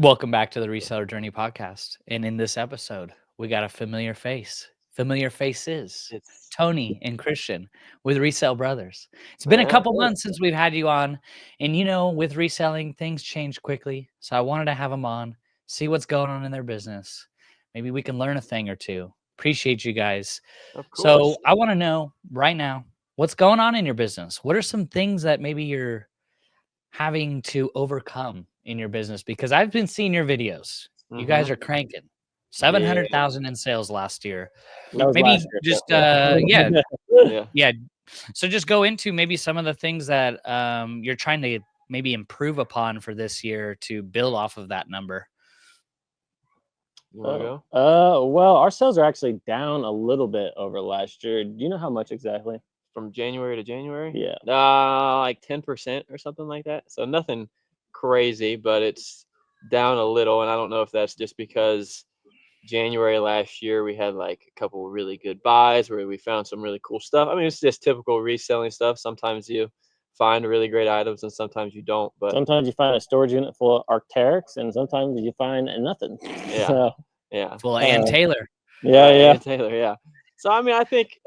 Welcome back to the Reseller Journey podcast. And in this episode, we got a familiar face, familiar faces, It's Tony and Christian with Resell Brothers. It's been a yeah, couple months since we've had you on. And with reselling, things change quickly. So I wanted to have them on, see what's going on in their business. Maybe we can learn a thing or two. Appreciate you guys. of So course. I want to know right now, what's going on in your business? What are some things that maybe you're having to overcome in your business? Because I've been seeing your videos. You guys Hmm. are cranking. Yeah, 700,000 in sales last year. That was Maybe last year. just Yeah. yeah. yeah. So just go into maybe some of the things that you're trying to maybe improve upon for this year to build off of that number. You want to go Well, our sales are actually down a little bit over last year. Do you know how much exactly? from January to January? Yeah. Like 10% or something like that. So nothing crazy, but it's down a little. And I don't know if that's just because January last year we had like a couple of really good buys where we found some really cool stuff. I mean, it's just typical reselling stuff. Sometimes you find really great items and sometimes you don't. But Sometimes you find a storage unit full of Arc'teryx, and sometimes you find nothing. yeah, So, yeah. Full Ann Taylor. yeah, Right, yeah. Ann Taylor, yeah. So I mean, I think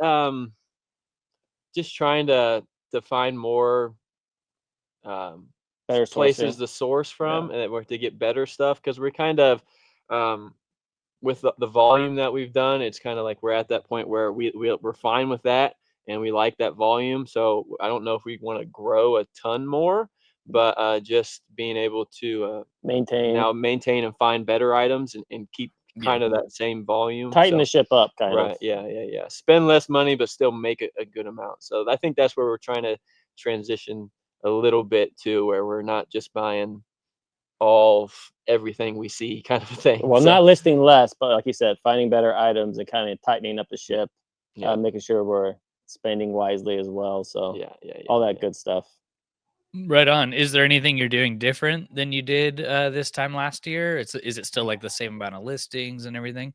just trying to find more Better places sourcing. to source from and we're to get better stuff because we're kind of um, with the volume that we've done. It's kind of like we're at that point where we're fine with that and we like that volume. So I don't know if we want to grow a ton more, but just being able to Maintain, now maintain and find better items and keep Yeah. kind of that same volume. tighten the So ship up, kind right, of. yeah. Spend less money, but still make a good amount. So I think that's where we're trying to transition a little bit to, where we're not just buying everything we see, kind of a thing. Well, So not listing less, but like you said, finding better items and kind of tightening up the ship, yeah, making sure we're spending wisely as well. So, yeah. all that good stuff. Right on. Is there anything you're doing different than you did this time last year? Is it still like the same amount of listings and everything?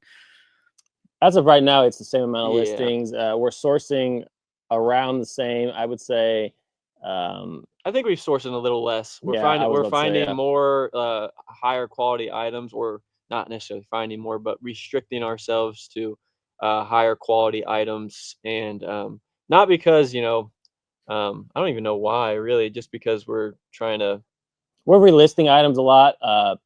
As of right now, it's the same amount of Yeah. listings. We're sourcing around the same, I would say. Um, I think we're sourcing a little less. Yeah, I was We're about to say, finding yeah. more higher quality items, or not necessarily finding more, but restricting ourselves to higher quality items, and not because I don't even know why, really, just because we're trying to we're relisting items a lot.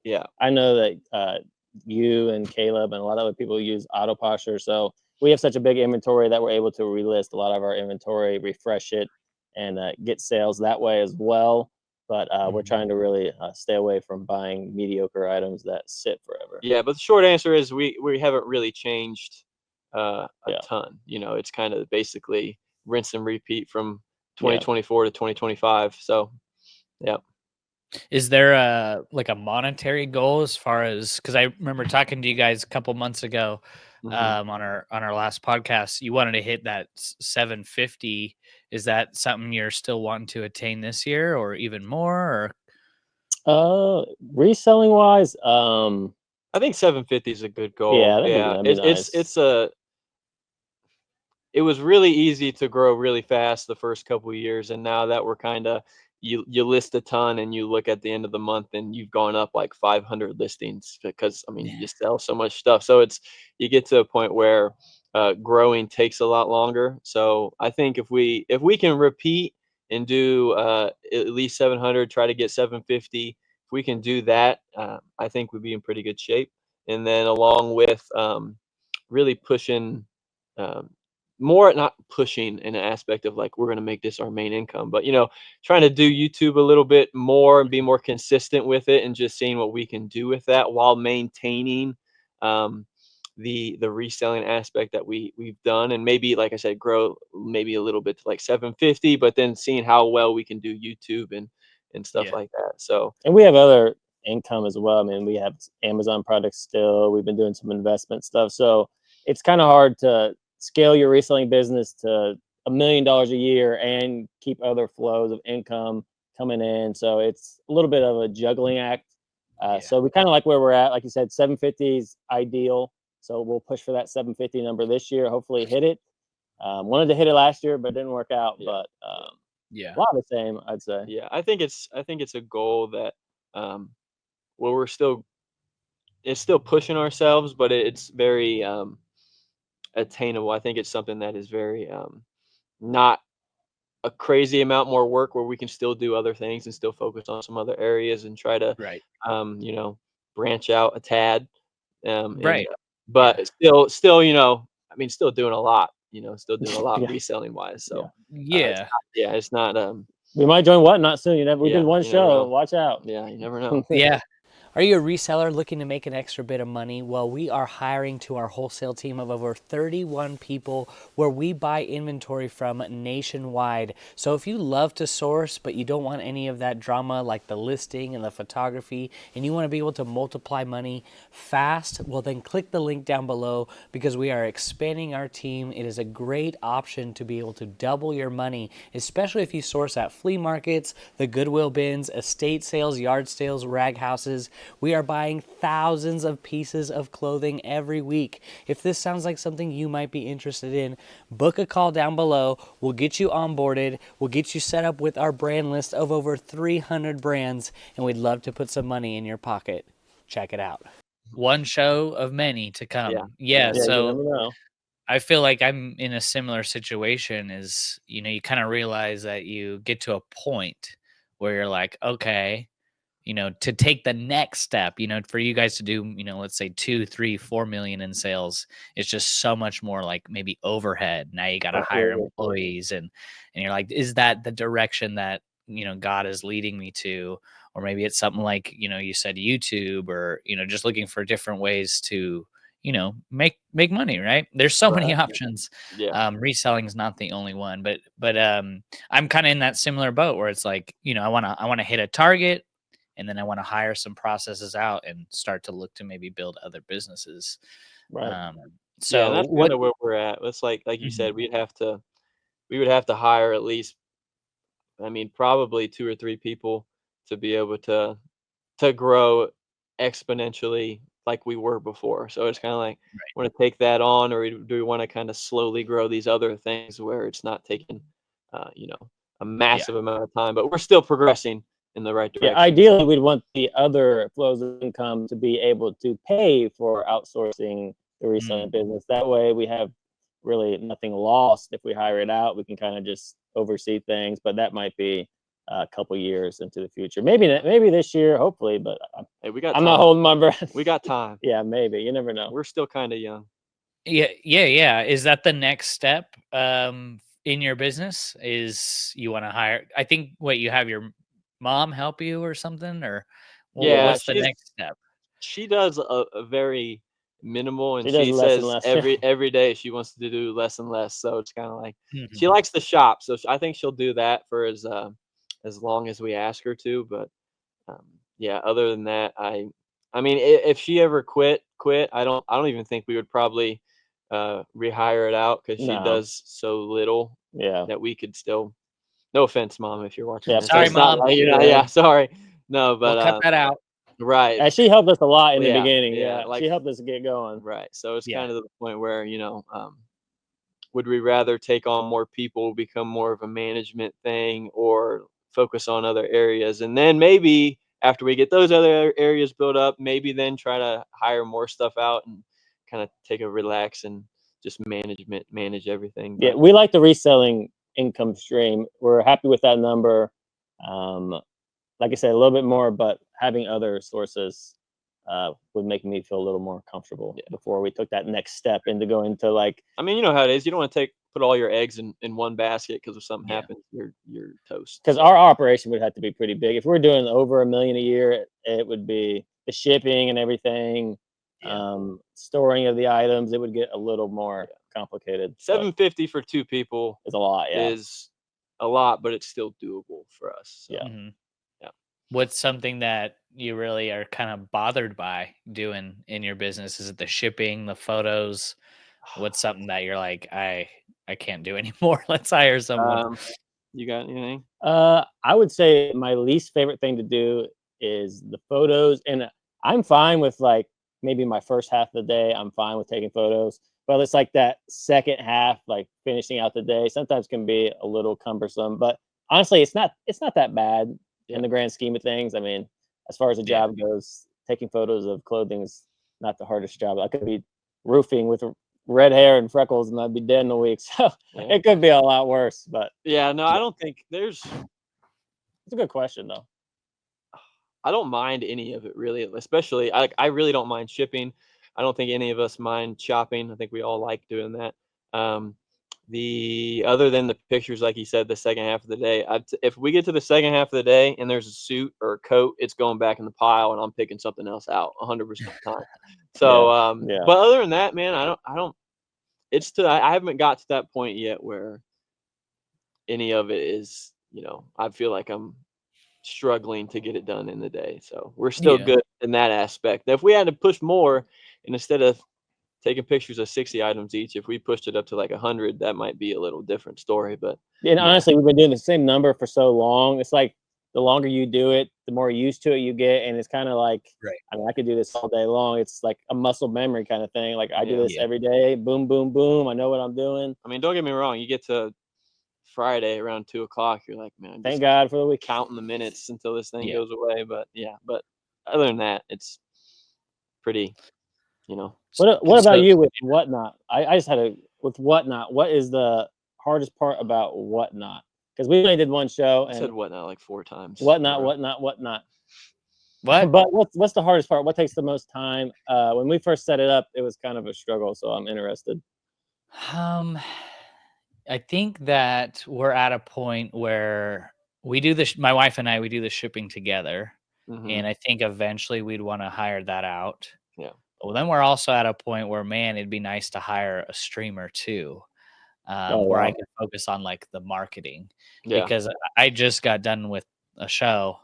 yeah. I know that you and Caleb and a lot of other people use auto posture, so we have such a big inventory that we're able to relist a lot of our inventory, refresh it, and get sales that way as well. But we're Mhm. trying to really stay away from buying mediocre items that sit forever. Yeah, but the short answer is we haven't really changed a Yeah. ton. It's kind of basically rinse and repeat from Yeah. 2024 to 2025. So, yeah. Is there a monetary goal as far as, because I remember talking to you guys a couple months ago Hmm. on our last podcast, you wanted to hit that 750. Is that something you're still wanting to attain this year or even more? Reselling wise, I think 750 is a good yeah, goal. that'd be Yeah, that'd be nice. it was really easy to grow really fast the first couple of years, and now that we're kind of you list a ton and you look at the end of the month and you've gone up like 500 listings because I mean you Yeah. just sell so much stuff. So you get to a point where growing takes a lot longer. So I think if we can repeat and do at least 700, try to get 750. If we can do that, I think we'd be in pretty good shape. And then along with really pushing um, more, not pushing in an aspect of like we're going to make this our main income, but trying to do YouTube a little bit more and be more consistent with it, and just seeing what we can do with that while maintaining um, the reselling aspect that we've done, and maybe, like I said, grow maybe a little bit to like 750, but then seeing how well we can do YouTube and stuff Yeah. like that. So And we have other income as well. I mean, we have Amazon products still. We've been doing some investment stuff. So it's kind of hard to scale your reselling business to $1 million a year and keep other flows of income coming in. So it's a little bit of a juggling act. Yeah. So we kind of like where we're at. Like you said, 750 is ideal. So we'll push for that 750 number this year. Hopefully hit it. Wanted to hit it last year, but it didn't work out. yeah, But Yeah. a lot of the same, I'd say. yeah, I think it's a goal that um, well, we're still it's still pushing ourselves, but it's very attainable. I think it's something that is very not a crazy amount more work, where we can still do other things and still focus on some other areas and try to Right. you know, branch out a tad. And Right. but Yeah. still, you know, I mean, still doing a lot, you know, still doing a lot Yeah. reselling wise. Yeah. So Yeah. it's not We might join Whatnot soon. You never. We did yeah, one you never show. know. Watch out. Yeah, you never know. Yeah. Are you a reseller looking to make an extra bit of money? Well, we are hiring to our wholesale team of over 31 people where we buy inventory from nationwide. So if you love to source, but you don't want any of that drama like the listing and the photography, and you want to be able to multiply money fast, well, then click the link down below because we are expanding our team. It is a great option to be able to double your money, especially if you source at flea markets, the Goodwill bins, estate sales, yard sales, rag houses. We are buying thousands of pieces of clothing every week. If this sounds like something you might be interested in, book a call down below. We'll get you onboarded. We'll get you set up with our brand list of over 300 brands, and we'd love to put some money in your pocket. Check it out. One show of many to come. Yeah, Yeah. You so never know. I feel like I'm in a similar situation is, you kind of realize that you get to a point where you're like, okay, to take the next step, for you guys to do, let's say 2, 3, 4 million in sales, it's just so much more like maybe overhead. Now you got to hire Absolutely. employees and you're like, is that the direction that, God is leading me to? Or maybe it's something like, you said YouTube or, just looking for different ways to, make money, right? There's so many Right. options. Yeah. Reselling is not the only one, but I'm kind of in that similar boat where it's like, I want to hit a target and then I want to hire some processes out and start to look to maybe build other businesses. Right. Yeah, and So that's what? kind of where we're at. It's like you Mhm. said, we would have to hire at least, I mean, probably 2 or 3 people to be able to grow exponentially like we were before. So it's kind of like, Right. want to take that on, or do we want to kind of slowly grow these other things where it's not taking, you know, a Yeah. massive amount of time, but we're still progressing in the right Yeah. direction. So, Ideally, we'd want the other flows of income to be able to pay for outsourcing the reselling Mm. business. That way, we have really nothing lost if we hire it out. We can kind of just oversee things, but that might be a couple years into the future. Maybe this year, hopefully. But hey, we got I'm not time. holding my breath. We got time. Yeah, maybe. You never know. We're still kind of young. Yeah. Is that the next step in your business? Is you want to hire? I think what you have your mom help you or something, or Yeah, what's the next step? she does a very minimal, and She does she less and says less. every day she wants to do less and less. So it's kind of like she Mhm. likes to shop, so I think she'll do that for as long as we ask her to. But yeah, other than that, I mean, if she ever quit, I don't even think we would probably rehire it out because she No. does so little Yeah. that we could still. No offense, mom, if you're watching Yeah. this. Sorry, It's not Mom. like, Yeah. yeah, sorry. No, We'll but cut that out. right. And she helped us a lot in the Yeah, beginning. yeah, Yeah. like She helped us get going. right. So it's Yeah. kind of the point where, would we rather take on more people, become more of a management thing, or focus on other areas? And then maybe after we get those other areas built up, maybe then try to hire more stuff out and kind of take a relax and just manage everything. Yeah, But we like the reselling income stream. We're happy with that number. Um, like I said, a little bit more, but having other sources would make me feel a little more comfortable yeah, before we took that next step into going to like, I mean, you know how it is. You don't want to put all your eggs in one basket, because if something Yeah. happens, you're toast. because So our operation would have to be pretty big. If we're doing over $1 million a year, it would be the shipping and everything, Yeah. storing of the items. It would get a little more complicated. But 750 for 2 people it's a lot. Yeah. is a lot, but it's still doable for us. So Yeah. Mhm. yeah. What's something that you really are kind of bothered by doing in your business? Is it the shipping, the photos? What's something that you're like, I can't do anymore. Let's hire someone. Um, you got anything? I would say my least favorite thing to do is the photos, and I'm fine with like maybe my first half of the day. I'm fine with taking photos, but it's like that second half, like finishing out the day, sometimes can be a little cumbersome. But honestly, it's not that bad Yeah. in the grand scheme of things. I mean, as far as the Yeah. job goes, taking photos of clothing is not the hardest job. I could be roofing with red hair and freckles, and I'd be dead in a week. So Yeah. it could be a lot worse. But Yeah, no, I don't think it's a good question though. I don't mind any of it really, especially I really don't mind shipping. I don't think any of us mind shopping. I think we all like doing that. The other than the pictures, like you said, the second half of the day, if we get to the second half of the day and there's a suit or a coat, it's going back in the pile and I'm picking something else out 100% of the time. So, Yeah. but other than that, man, I haven't got to that point yet where any of it is, I feel like I'm struggling to get it done in the day. So we're still Yeah. good in that aspect. Now, if we had to push more, and instead of taking pictures of 60 items each, if we pushed it up to like 100, that might be a little different story. But And honestly, we've been doing the same number for so long. It's like the longer you do it, the more used to it you get. And it's kind of like, Right. I mean, I could do this all day long. It's like a muscle memory kind of thing. Like I do this Yeah. every day. Boom, boom, boom. I know what I'm doing. I mean, don't get me wrong. You get to Friday around 2 o'clock, you're like, man, Thank just God for the week. counting the minutes until this thing Yeah. goes away. But other than that, it's pretty, What about So- you with Whatnot? I just had with Whatnot. What is the hardest part about Whatnot? Because we only did one show I said and whatnot like 4 times. Whatnot. What? But what's the hardest part? What takes the most time? When we first set it up, it was kind of a struggle. So I'm interested. I think that we're at a point where we do this. My wife and I, we do the shipping together, Mhm. and I think eventually we'd want to hire that out. Yeah. Well, then we're also at a point where, man, it'd be nice to hire a streamer too, Oh, where I wow. can focus on like the marketing. Yeah. Because I just got done with a show,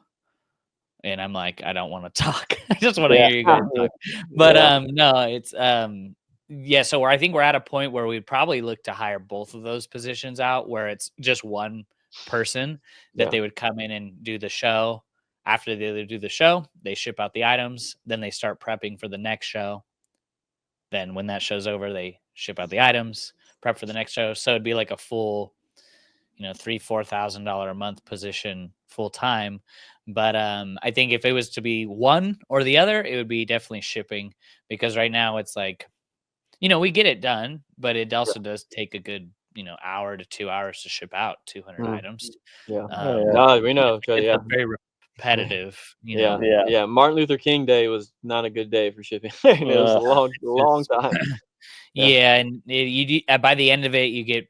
and I'm like, I don't want to talk. I just want to Yeah. hear you guys talk. But Yeah. no, it's yeah. So I think we're at a point where we'd probably look to hire both of those positions out, where it's just one person that Yeah. they would come in and do the show. After they do the show, they ship out the items. Then they start prepping for the next show. Then when that show's over, they ship out the items, prep for the next show. So it'd be like a full, $3,000-$4,000 a month position full time. But I think if it was to be one or the other, it would be definitely shipping, because right now it's like, we get it done, but it also does take a good, hour to 2 hours to ship out 200 Mm. items. Yeah. Oh, yeah. No, we know. It's Yeah. very repetitive, Yeah. Yeah. Yeah. Martin Luther King Day was not a good day for shipping. It was a long time. Yeah, and by the end of it, you get,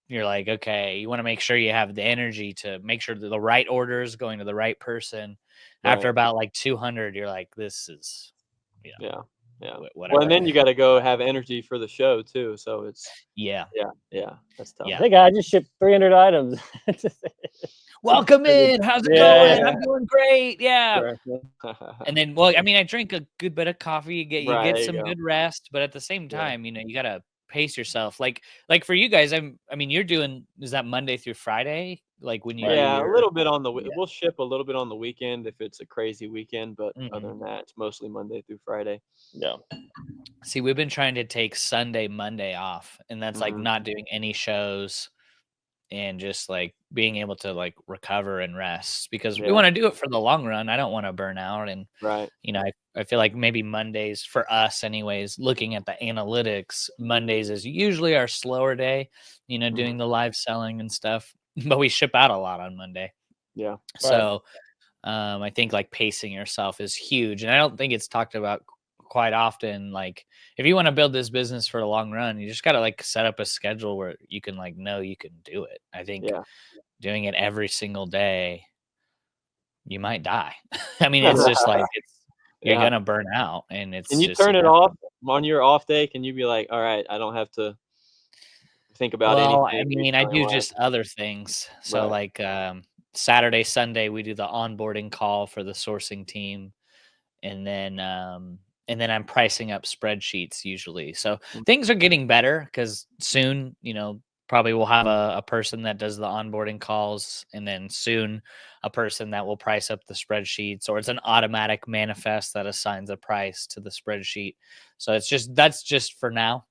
you're like, okay, you want to make sure you have the energy to make sure that the right order is going to the right person. Right. After about like 200, you're like, this is, Yeah. whatever. Well, and then you got to go have energy for the show too. So it's Yeah. that's tough. Yeah. I think I just shipped 300 items. Welcome in. How's it Yeah, going? yeah. I'm doing great. Yeah. Right. And then, well, I mean, I drink a good bit of coffee. You get Right, there you some go. good rest, but at the same Yeah. time, you gotta pace yourself. Like for you guys, you're doing, is that Monday through Friday? Like when you do Yeah, a your, little bit on the Yeah. we'll ship a little bit on the weekend if it's a crazy weekend, but Mhm. other than that, it's mostly Monday through Friday. Yeah. See, we've been trying to take Sunday, Monday off, and that's like Mhm. not doing any shows and just like being able to like recover and rest, because we Yeah. want to do it for the long run. I don't want to burn out. And, Right. I feel like maybe Mondays for us anyways, looking at the analytics, Mondays is usually our slower day, doing the live selling and stuff, but we ship out a lot on Monday. Yeah. So I think like pacing yourself is huge. And I don't think it's talked about quite often. Like if you want to build this business for the long run, you just got to like set up a schedule where you can like know you can do it. I think Yeah. doing it every single day, you might die. I mean, it's just like you're Yeah. gonna burn out, and it's Can you just turn it inevitable. off on your off day? Can you be like, all right, I don't have to think about Well, anything. I mean, I do reselling just other things. So Right. like Saturday, Sunday, we do the onboarding call for the sourcing team, and then I'm pricing up spreadsheets usually. So Mm. things are getting better, because soon, probably we'll have a person that does the onboarding calls, and then soon a person that will price up the spreadsheets, or it's an automatic manifest that assigns a price to the spreadsheet. So that's just for now.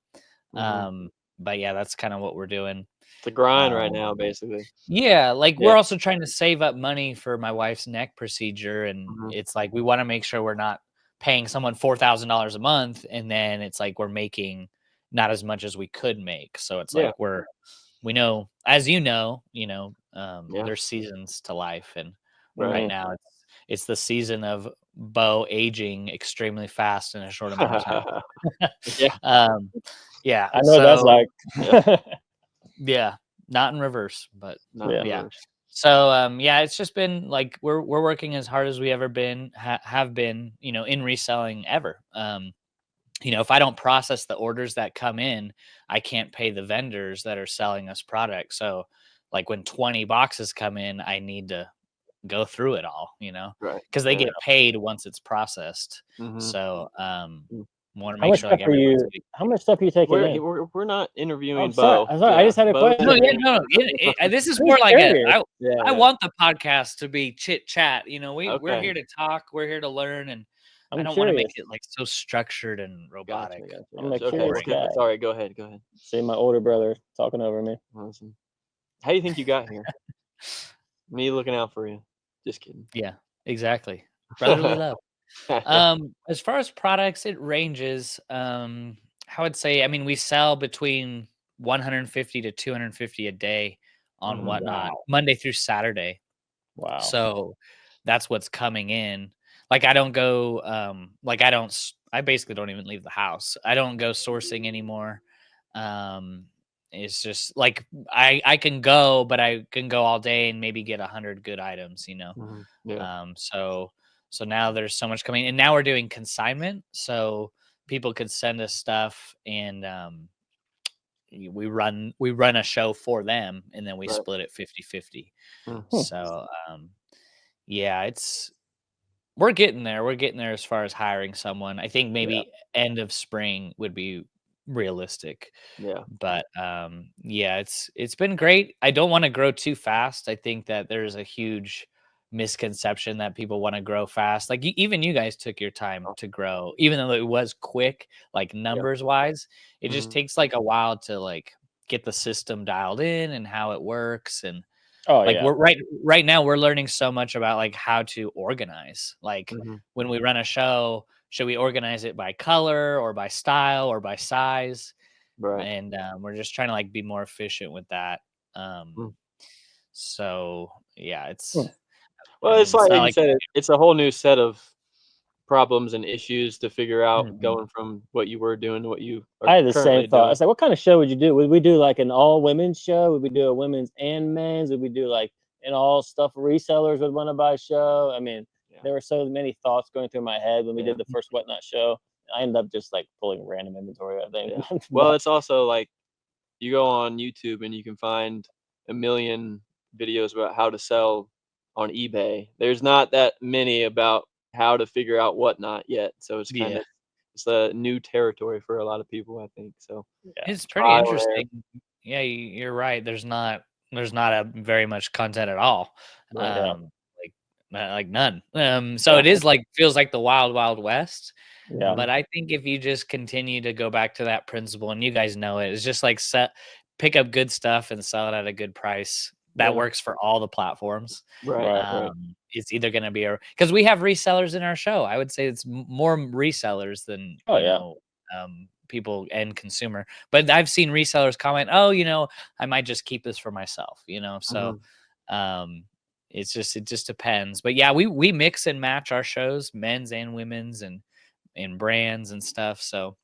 Mhm. But yeah, that's kind of what we're doing. It's a grind right Um, now, basically. Yeah, like Yeah. we're also trying to save up money for my wife's neck procedure, and Mhm. it's like we want to make sure we're not paying someone $4,000 a month, and then it's like we're making not as much as we could make. So it's Yeah. like we know, as Yeah. there's seasons to life, and right Right. now it's the season of Bo aging extremely fast in a short amount of time. Yeah. Yeah. I know what that's So like. yeah, not in reverse, but Not Yeah. reverse. so yeah, it's just been like we're working as hard as we ever been have been, in reselling ever. If I don't process the orders that come in, I can't pay the vendors that are selling us product. So like when 20 boxes come in, I need to go through it all, Right. because they Yeah. get paid once it's processed. Mhm. So Mm. want to How make much sure like stuff are everyone's you? How much stuff are you taking in? We're not Oh, interviewing sorry. Bo. I'm sorry. I just had a Bo's question. no, yeah, interviewing- no. This is I'm more just like curious. I Yeah. want the podcast to be chit chat. We're Okay. here to talk. We're here to learn, and I I'm don't want to make curious. it like so structured and Gotcha. robotic. I'm a Okay. curious Okay. guy. Sorry. Go ahead. See my older brother talking over me. Awesome. How do you think you got here? Me looking out for you. Just kidding. Yeah, exactly. Brotherly love. As far as products, it ranges. I would say, we sell between 150 to 250 a day on Mhm. Whatnot, Wow. Monday through Saturday. Wow. So that's what's coming in. Like I don't go, I basically don't even leave the house. I don't go sourcing anymore. It's just like I can go, but I can go all day and maybe get 100 good items, Mhm. Yeah. So now there's so much coming, and now we're doing consignment. So people could send us stuff, and we run a show for them, and then we Right. split it 50-50. Mhm. So yeah, we're getting there. We're getting there as far as hiring someone. I think maybe end of spring would be realistic. Yeah. But yeah, it's been great. I don't want to grow too fast. I think that there's a huge misconception that people want to grow fast. Like even you guys took your time to grow, even though it was quick, like numbers wise. It just Mhm. takes like a while to like get the system dialed in and how it works. And Oh like yeah. we're right now we're learning so much about like how to organize. Like Mhm. when we run a show, should we organize it by color or by style or by size? Right. And we're just trying to like be more efficient with that. Mm. So yeah, it's Hmm. Well, it's it's like not you like said, it's a whole new set of problems and issues to figure out Mhm. going from what you were doing to what you are I had the same currently thought. I doing. was like, what kind of show would you do? Would we do like an all women's show? Would we do a women's and men's? Would we do like an all stuff resellers would want to buy show? I mean, Yeah. there were so many thoughts going through my head when we Yeah. did the first Whatnot show. I ended up just like pulling random inventory, I think. Yeah. Well, it's also like you go on YouTube and you can find a million videos about how to sell on eBay. There's not that many about how to figure out Whatnot yet. So it's kind Yeah. of it's a new territory for a lot of people, I think. So It's pretty trial and error. interesting. Yeah, you're right. There's not a very much content at all. Right. Yeah. Like none. So Yeah. it is like feels like the wild wild west. Yeah. But I think if you just continue to go back to that principle, and you guys know it, it's just like pick up good stuff and sell it at a good price. That Yeah. works for all the platforms. Right. Right. It's either going to be because we have resellers in our show. I would say it's more resellers than Oh yeah. people and consumer. But I've seen resellers comment, "Oh, I might just keep this for myself." So Mhm. it just depends. But yeah, we mix and match our shows, men's and women's, and brands and stuff. So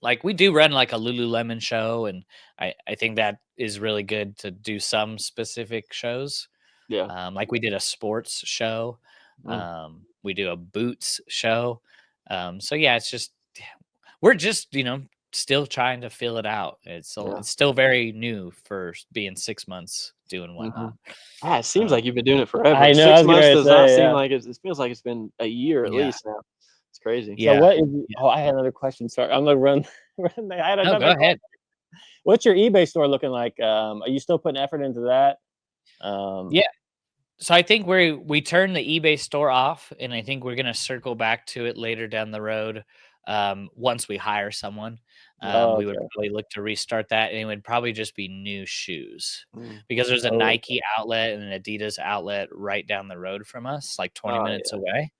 like we do run like a Lululemon show, and I think that is really good to do some specific shows. Yeah. Like we did a sports show. Mm. We do a boots show. So yeah, it's just we're just still trying to fill it out. It's Yeah. it's still very new for being 6 months doing Whatnot. Yeah, it seems Um, like you've been doing it forever. I know, I 6 was getting months ready to does not say, seem yeah. like it feels like it's been a year at Yeah. least now. It's crazy. So yeah. what is? Yeah. Oh, I had another question. Sorry, I'm gonna run. I had No, another go ahead. question. What's your eBay store looking like? Are you still putting effort into that? Yeah. So I think we turned the eBay store off, and I think we're gonna circle back to it later down the road. Once we hire someone, Oh, we would okay. probably look to restart that, and it would probably just be new shoes Mm. because there's a Oh, Nike outlet and an Adidas outlet right down the road from us, like 20 Oh, minutes yeah. away,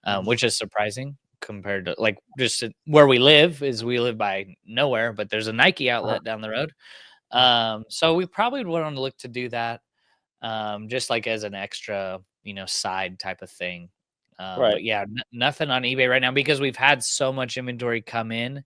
Mhm. which is surprising. compared to like just where we live. We live by nowhere, but there's a Nike Uh, outlet down the road. So we probably would want to look to do that, just like as an extra, side type of thing. Right. But yeah, nothing on eBay right now because we've had so much inventory come in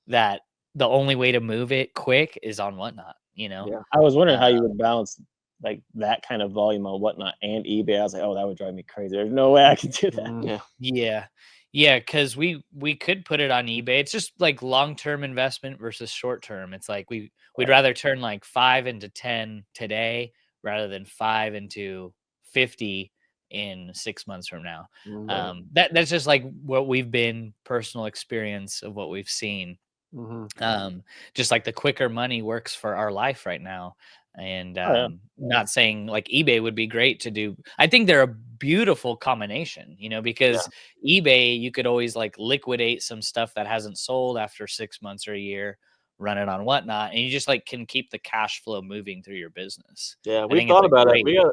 that the only way to move it quick is on Whatnot, yeah. I was wondering how Uh, you would balance like that kind of volume on Whatnot and eBay. I was like, oh, that would drive me crazy. There's no way I could do that. Yeah. yeah. Yeah, because we could put it on eBay. It's just like long-term investment versus short-term. It's like we'd Right. rather turn like 5 into 10 today rather than 5 into 50 in 6 months from now. Right. That's just like what we've been personal experience of what we've seen. Hmm. um just like the quicker money works for our life right now. And Oh yeah. not saying like eBay would be great to do. I think they're a beautiful combination, Yeah. because eBay, you could always like liquidate some stuff that hasn't sold after 6 months or a year, run it on Whatnot, and you just like can keep the cash flow moving through your business. Yeah. I We've think it's thought a about it. great idea.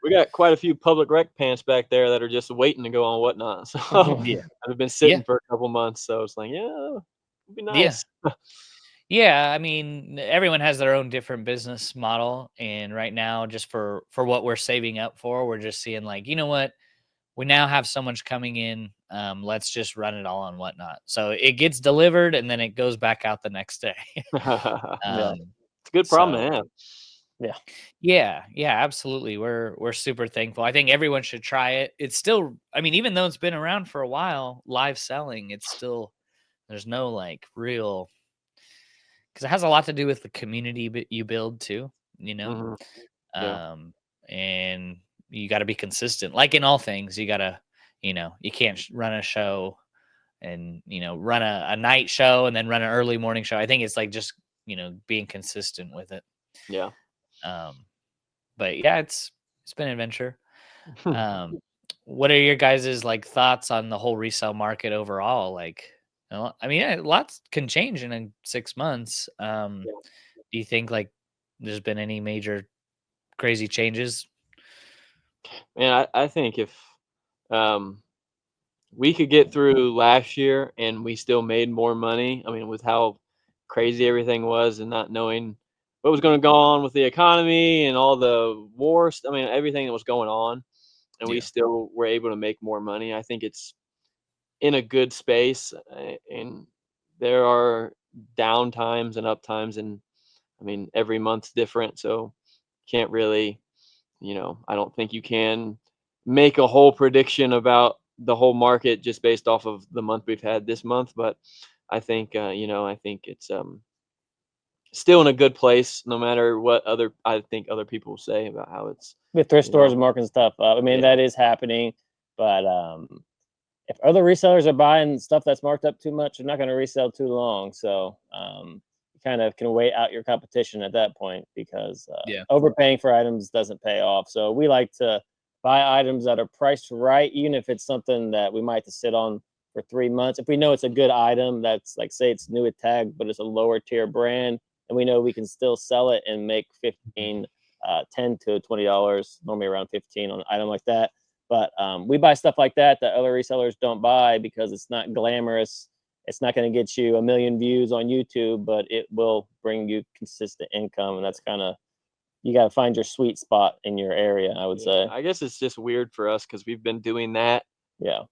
We got quite a few public rec pants back there that are just waiting to go on Whatnot. So Yeah. I've been Yeah. sitting for a couple months. So it's like, yeah, it'd be Yeah. nice. Yeah, I mean, everyone has their own different business model, and right now, just for what we're saving up for, we're just seeing like, you know what, we now have so much coming in. Let's just run it all on Whatnot, so it gets delivered and then it goes back out the next day. Yeah. um, It's a good problem so to have. Yeah. yeah, yeah, absolutely. We're super thankful. I think everyone should try it. It's still, I mean, even though it's been around for a while, live selling, it's still, there's no like real, because it has a lot to do with the community you build too, you know? Hmm. Yeah. Um, and you got to be consistent. Like in all things, you got to, you can't run a show and, run a night show and then run an early morning show. I think it's like just, being consistent with it. Yeah. Um, but yeah, it's been an adventure. Um, what are your guys' like thoughts on the whole resale market overall? Like, I mean, lots can change in 6 months. Do you think like there's been any major crazy changes? Man, I think if um, we could get through last year and we still made more money, I mean, with how crazy everything was and not knowing what was going to go on with the economy and all the wars, I mean, everything that was going on, and we Yeah. still were able to make more money. I think it's in a good space, and there are down times and up times, and I mean, every month's different, so can't really, I don't think you can make a whole prediction about the whole market just based off of the month we've had this month. But I think, I think it's still in a good place, no matter what I think other people say about how it's, With thrift you stores know, and marking stuff up. I mean, yeah, that is happening, but if other resellers are buying stuff that's marked up too much, they're not going to resell too long. So you kind of can wait out your competition at that point because Yeah. overpaying for items doesn't pay off. So we like to buy items that are priced right, even if it's something that we might have to sit on for 3 months. If we know it's a good item, that's like say it's new at tag, but it's a lower tier brand, and we know we can still sell it and make 15, 10 to $20, normally around 15 on an item like that. But we buy stuff like that other resellers don't buy because it's not glamorous. It's not going to get you a million views on YouTube, but it will bring you consistent income. And that's kind of, you got to find your sweet spot in your area, I would yeah. say. I guess it's just weird for us because we've been doing that Yeah.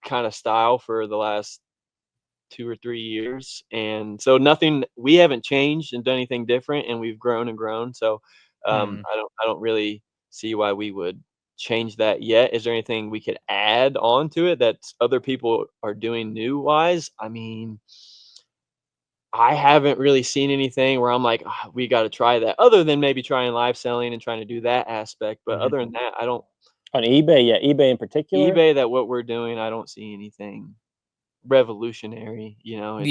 kind of style for the last 2 or 3 years, and so we haven't changed and done anything different, and we've grown and grown. So Mhm. I don't really see why we would change that yet. Is there anything we could add on to it that other people are doing new wise? I mean, I haven't really seen anything where I'm like, "Ah, we got to try that," other than maybe trying live selling and trying to do that aspect. But Mhm. other than that, I don't. On eBay, yeah, eBay in particular. eBay, that what we're doing, I don't see anything revolutionary. Yeah. I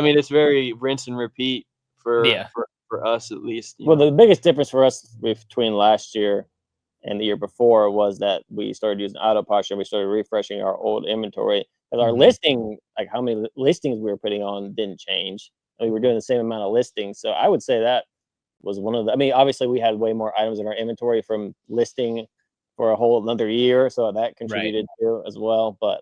mean, it's very rinse and repeat for Yeah. for for us at least. Well, the biggest difference for us between last year and the year before was that we started using auto posture. We started refreshing our old inventory because our Mhm. listing, like how many listings we were putting on, didn't change. And we were doing the same amount of listings. So I would say that was one of the. I mean, obviously we had way more items in our inventory from listing for a whole another year, so that Right. contributed to as well. But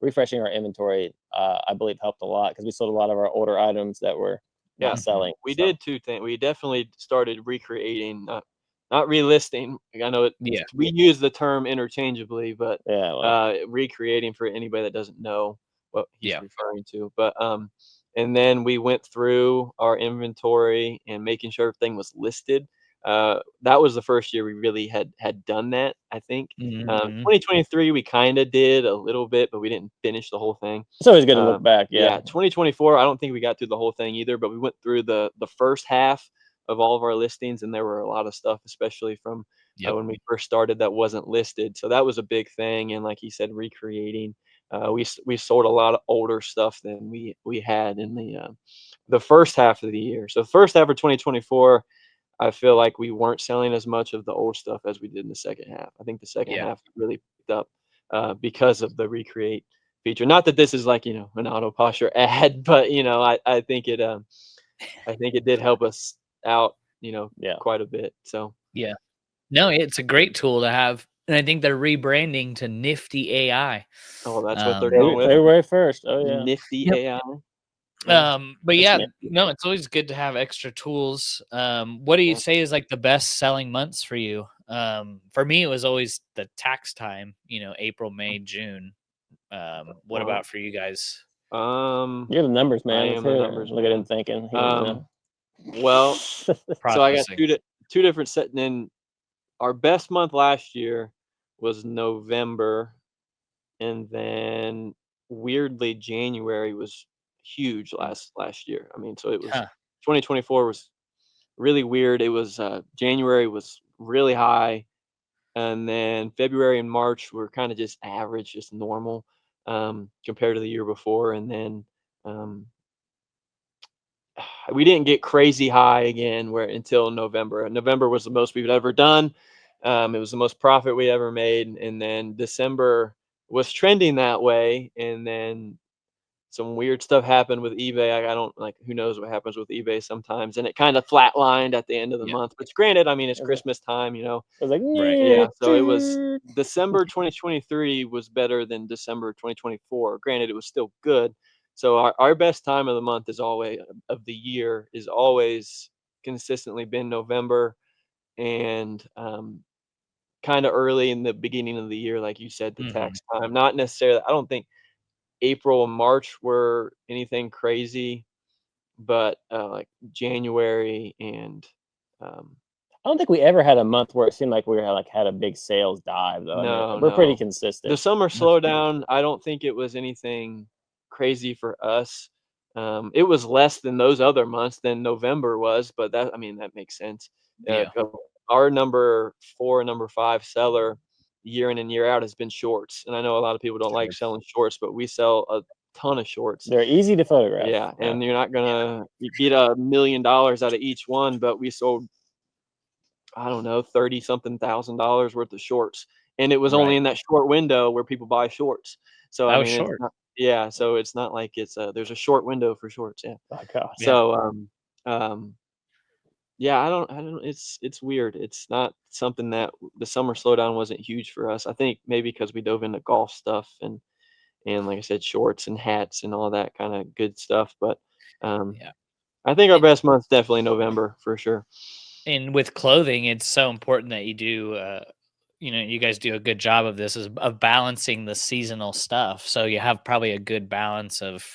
refreshing our inventory, I believe helped a lot because we sold a lot of our older items that were Yeah. not selling. We So did two things. We definitely started recreating, not relisting. I know Yeah. we use the term interchangeably, but yeah, well, recreating for anybody that doesn't know what he's Yeah. referring to. But and then we went through our inventory and making sure everything was listed. That was the first year we really had done that, I think. Mhm. 2023 we kind of did a little bit, but we didn't finish the whole thing. it's always good to look back. Yeah, Yeah, 2024, I don't think we got through the whole thing either, but we went through the first half of all of our listings, and there were a lot of stuff, especially from Yep. when we first started, that wasn't listed. So that was a big thing, and like you said, recreating. We sold a lot of older stuff than we had in the first half of the year. So first half of 2024, I feel like we weren't selling as much of the old stuff as we did in the second half. I think the second Yeah. half really picked up because of the recreate feature. Not that this is like, an auto posture ad, but I think it did help us out, yeah. quite a bit. So, Yeah. No, it's a great tool to have, and I think they're rebranding to Nifty AI. oh, that's what they're going Maybe with. February 1st. Oh yeah. Nifty Yep. AI. Yeah. But It's yeah, nifty. no, it's always good to have extra tools. What do you Yeah. say is like the best selling months for you? For me, it was always the tax time, April, May, June. What Well, about for you guys? You're the numbers I man. Let's am the hear it. numbers Look at him man. thinking. Um, well, so I got Processing. two different set. Then our best month last year was November, and then weirdly January was huge last year. I mean, so it was Huh. 2024 was really weird. It was January was really high, and then February and March were kind of just average, just normal compared to the year before, and then um, we didn't get crazy high again where until November. November was the most we've ever done. It was the most profit we ever made, and then December was trending that way, and then some weird stuff happened with eBay. I don't like, who knows what happens with eBay sometimes, and it kind of flatlined at the end of the Yeah. month. But granted, I mean, it's I was like, Christmas time, Right. Yeah, so it was December 2023 was better than December 2024. Granted, it was still good. So our best time of the month is always of the year is always consistently been November, and kind of early in the beginning of the year, like you said, the Hmm. tax time. Not necessarily. I don't think April and March were anything crazy, but like January and um, I don't think we ever had a month where it seemed like we were like had a big sales dive though. I mean, no, we're pretty no. The consistent. summer That's good. slowdown, I don't think it was anything crazy for us. It was less than those other months than November was, but I mean, that makes sense. Yeah. Our number 4 and number 5 seller year in and year out has been shorts. And I know a lot of people don't like Shorts. selling shorts, but we sell a ton of shorts. They're easy to photograph. Yeah, Yeah. and you're not gonna get $1 million out of each one, but we sold, I don't know, 30 something $1,000 worth of shorts. And it was only Right. in that short window where people buy shorts. So I That was mean, it's short. not, yeah, so it's not like there's a short window for shorts, yeah. Oh gosh. Yeah. So um yeah, I don't it's weird. It's not something that the summer slowdown wasn't huge for us. I think maybe because we dove into golf stuff and like I said, shorts and hats and all that kind of good stuff. But um Yeah. I think our best month's definitely November for sure. And with clothing, it's so important that you do, you guys do a good job of this, is of balancing the seasonal stuff. So you have probably a good balance of,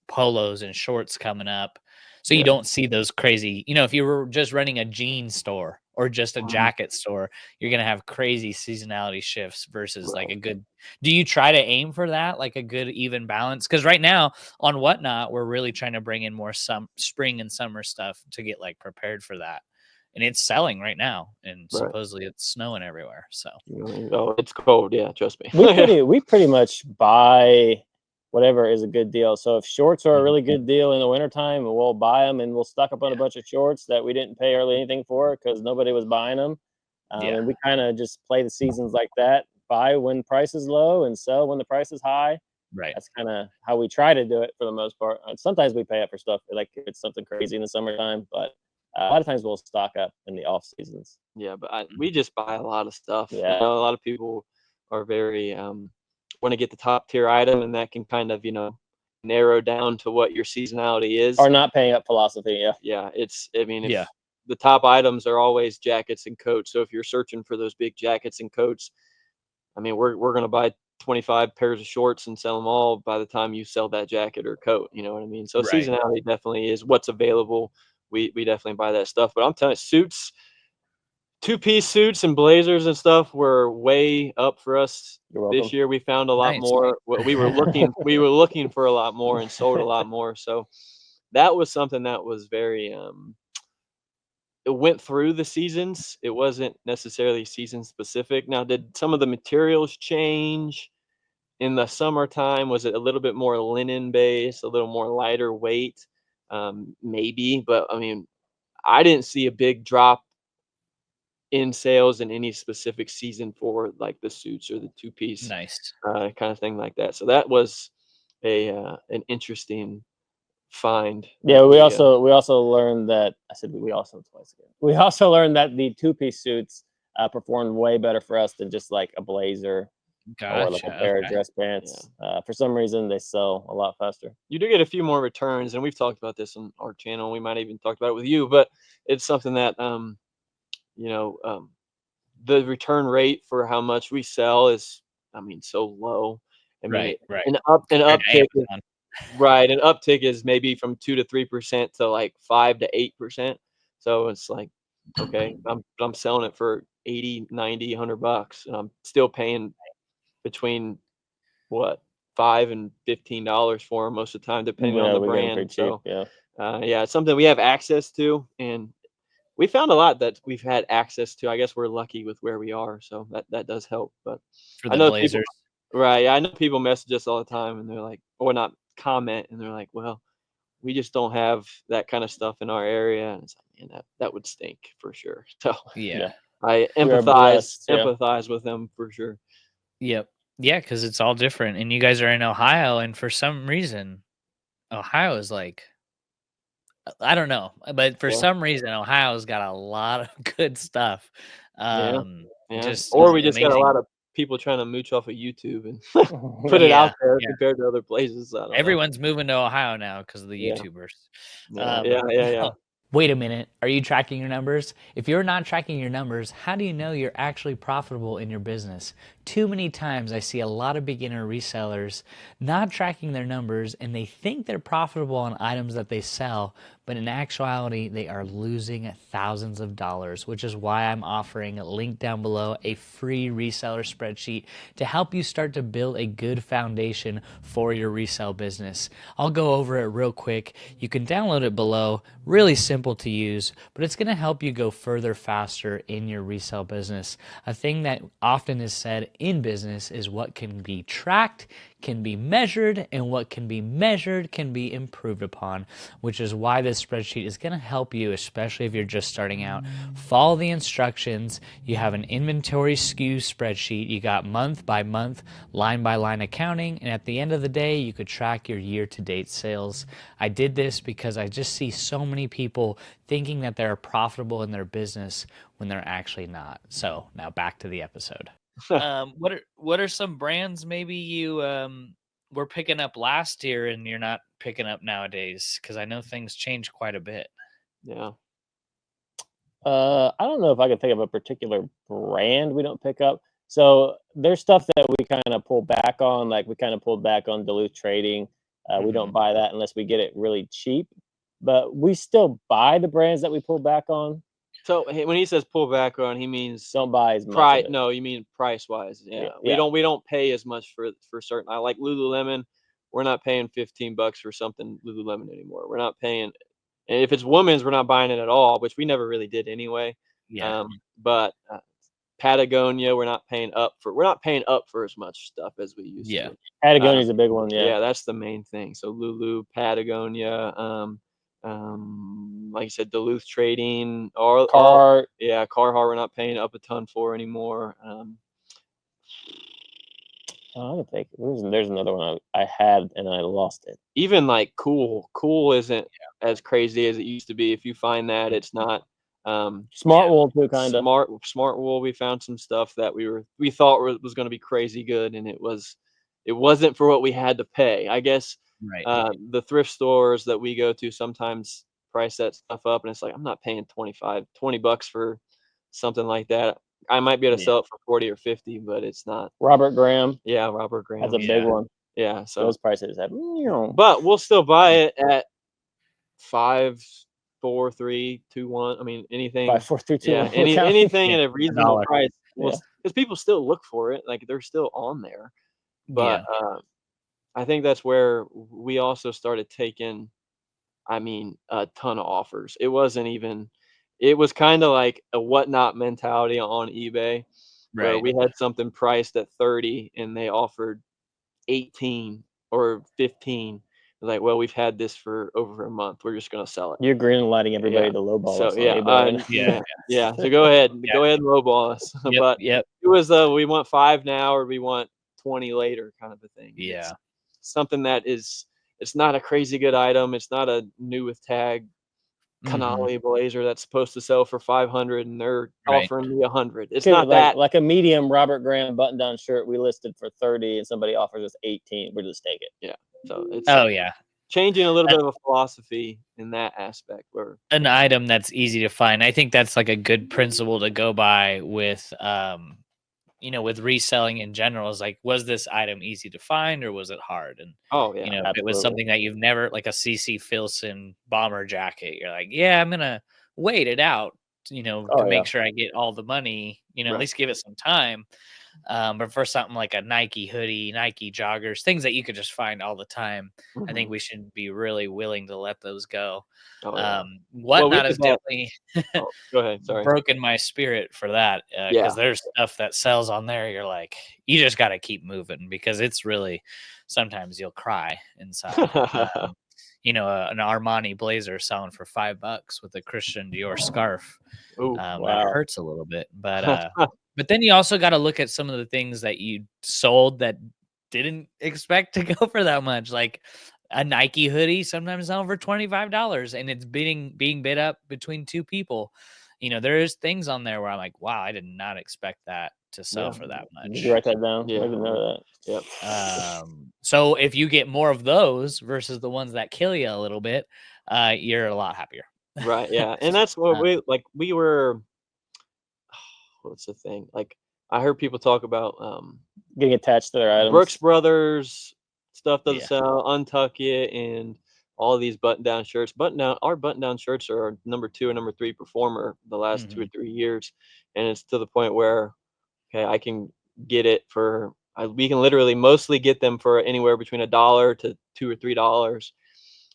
polos and shorts coming up. So you Yeah. don't see those crazy, if you were just running a jean store or just a Mhm. jacket store, you're going to have crazy seasonality shifts versus like Right. a good, do you try to aim for that? Like a good even balance? Cause right now on Whatnot, we're really trying to bring in more some spring and summer stuff to get like prepared for that. And it's selling right now, and Right. supposedly it's snowing everywhere. So Oh, it's cold. Yeah, trust me. We Yeah. pretty much buy whatever is a good deal. So if shorts are a Mhm. really good deal in the wintertime, we'll buy them and we'll stock up on a Yeah, bunch of shorts that we didn't pay hardly anything for because nobody was buying them. yeah, And we kind of just play the seasons like that. Buy when price is low and sell when the price is high. right. That's kind of how we try to do it for the most part. Sometimes we pay up for stuff like if it's something crazy in the summertime, but a lot of times we'll stock up in the off seasons. Yeah, but we just buy a lot of stuff. Yeah, A lot of people are very want to get the top tier item, and that can kind of, narrow down to what your seasonality is. Or not paying up philosophy. Yeah. Yeah, if the top items are always jackets and coats. So if you're searching for those big jackets and coats, I mean, we're going to buy 25 pairs of shorts and sell them all by the time you sell that jacket or coat. You know what I mean? So Right. seasonality definitely is what's available. We definitely buy that stuff. But I'm telling you, suits, 2-piece suits and blazers and stuff were way up for us You're welcome. this year. We found a lot Nice. more. We were looking for a lot more and sold a lot more. So that was something that was very it went through the seasons. It wasn't necessarily season specific. Now, did some of the materials change in the summertime? Was it a little bit more linen based, a little more lighter weight? Maybe, but I mean, I didn't see a big drop in sales in any specific season for like the suits or the 2-piece Nice. kind of thing like that. So that was an interesting find. Yeah, we also learned that I said we also twice again. We also learned that the 2-piece suits performed way better for us than just like a blazer or like a pair of dress pants. For some reason, they sell a lot faster. You do get a few more returns, and we've talked about this on our channel. We might even talked about it with you, but it's something that the return rate for how much we sell is, I mean, so low. I mean, Right. an uptick is, right. An uptick is maybe from 2 to 3% to like 5 to 8%. So it's like, okay, I'm selling it for 80, 90, $100, and I'm still paying between what, $5 and $15 for them most of the time, depending on the brand. So yeah, it's something we have access to, and we found a lot that we've had access to. I guess we're lucky with where we are, so that does help. But For I the know blazers. people, right? Yeah, I know people message us all the time, and they're like, or not comment, and they're like, "Well, we just don't have that kind of stuff in our area." And it's like, man, that would stink for sure. So Yeah. I We are blessed, yeah. empathize with them for sure. Yep. Yeah, because it's all different. And you guys are in Ohio, and for some reason, Ohio is like, I don't know, but for Yeah. some reason, Ohio's got a lot of good stuff. Yeah. Just Or we just got a amazing. lot of people trying to mooch off of YouTube and put it out there compared to other places. I don't know. Everyone's moving to Ohio now because of the Yeah. YouTubers. Yeah. Wait a minute. Are you tracking your numbers? If you're not tracking your numbers, how do you know you're actually profitable in your business? Too many times I see a lot of beginner resellers not tracking their numbers, and they think they're profitable on items that they sell, but in actuality, they are losing thousands of dollars, which is why I'm offering, link down below, a free reseller spreadsheet to help you start to build a good foundation for your resale business. I'll go over it real quick. You can download it below. Really simple to use, but it's going to help you go further faster in your resale business. A thing that often is said in business is what can be tracked can be measured, and what can be measured can be improved upon, which is why this spreadsheet is going to help you, especially if you're just starting out. Follow the instructions. You have an inventory SKU spreadsheet. You got month by month, line by line accounting, and at the end of the day, you could track your year-to-date sales. I did this because I just see so many people thinking that they're profitable in their business when they're actually not. So now back to the episode. What are some brands maybe you were picking up last year and you're not picking up nowadays? Because I know things change quite a bit. Yeah. I don't know if I can think of a particular brand we don't pick up. So there's stuff that we kind of pull back on, like we kind of pulled back on Duluth Trading. We don't buy that unless we get it really cheap, but we still buy the brands that we pull back on. So when he says pull back on, he means don't buy as much. No, you mean price wise. Yeah. Yeah. We don't pay as much for certain. I like Lululemon. We're not paying $15 for something Lululemon anymore. We're not paying, and if it's women's, we're not buying it at all, which we never really did anyway. Yeah. But Patagonia, we're not paying up for as much stuff as we used to. Patagonia is a big one. Yeah, that's the main thing. So Lulu, Patagonia, like you said, Duluth Trading, Carhartt. Carhartt, we're not paying up a ton for anymore. I don't think there's another one I had and I lost it. Even like Cool isn't as crazy as it used to be. If you find that, it's not. Smart Wool too, kind of. Smart Wool. We found some stuff that we thought was going to be crazy good, and it was it wasn't for what we had to pay. I guess Right. the thrift stores that we go to sometimes price that stuff up, and it's like I'm not paying $20 for something like that. I might be able to Yeah. sell it for 40 or 50, but it's not. Robert Graham, Yeah, Robert that's Graham. a big Yeah. one. Yeah, so Those prices have but we'll still buy it at 5, 4, 3, 2, 1. I mean, anything. 5, 4, 3, 2, Yeah, 1. We're counting. anything Yeah. at a reasonable $1. price. Well, Yeah. because people still look for it, like they're still on there. But Yeah. I think that's where we also started taking, I mean, a ton of offers. It wasn't even. It was kind of like a whatnot mentality on eBay, where Right. we had something priced at 30 and they offered 18 or 15. Like, well, we've had this for over a month. We're just gonna sell it. You're green lighting everybody Yeah. to lowball So us on yeah, eBay right now. Yeah. yeah. So go ahead and Yeah. lowball us. Yep. But Yep. it was we want 5 now or we want 20 later kind of a thing. Yeah. It's something that is, it's not a crazy good item. It's not a new with tag Mhm. canali blazer that's supposed to sell for 500 and they're Right. offering me 100. It's Okay, not that. like a medium Robert Graham button-down shirt we listed for 30 and somebody offers us 18. We'll just take it. Yeah. So it's Oh yeah. changing a little bit of a philosophy in that aspect where An item that's easy to find. I think that's like a good principle to go by with with reselling in general, is like, was this item easy to find or was it hard? And oh yeah. if it was Absolutely. something that you've never, like a CC Filson bomber jacket, you're like, yeah, I'm gonna wait it out, to Oh, yeah. make sure I get all the money, at Right. least give it some time. But for something like a Nike hoodie, Nike joggers, things that you could just find all the time, I think Mhm. we should be really willing to let those go. Oh yeah. Well, we Whatnot has did that. definitely Oh, go ahead. Sorry. broken my spirit for that, Yeah. because there's stuff that sells on there. You're like, you just got to keep moving, because it's really, sometimes you'll cry inside. An Armani blazer selling for $5 with a Christian Dior scarf. Ooh. That Wow. hurts a little bit, but then you also got to look at some of the things that you sold that didn't expect to go for that much, like a Nike hoodie sometimes selling for $25 and it's being bid up between two people. There's things on there where I'm like, wow, I did not expect that to sell Yeah. for that Did you much. write that down? Yeah. I didn't know that. Yep. So if you get more of those versus the ones that kill you a little bit, you're a lot happier. Right. Yeah. And that's what Uh, we were. What's the thing? Like I heard people talk about Getting attached to their items. Brooks Brothers stuff doesn't Yeah. sell, Untuck It, and all of these button-down shirts. Our button-down shirts are our number 2 and number 3 performer the last 2 or Mhm. 3 years, and it's to the point where okay, I can get it for we can literally mostly get them for anywhere between $1 to $2 or $3.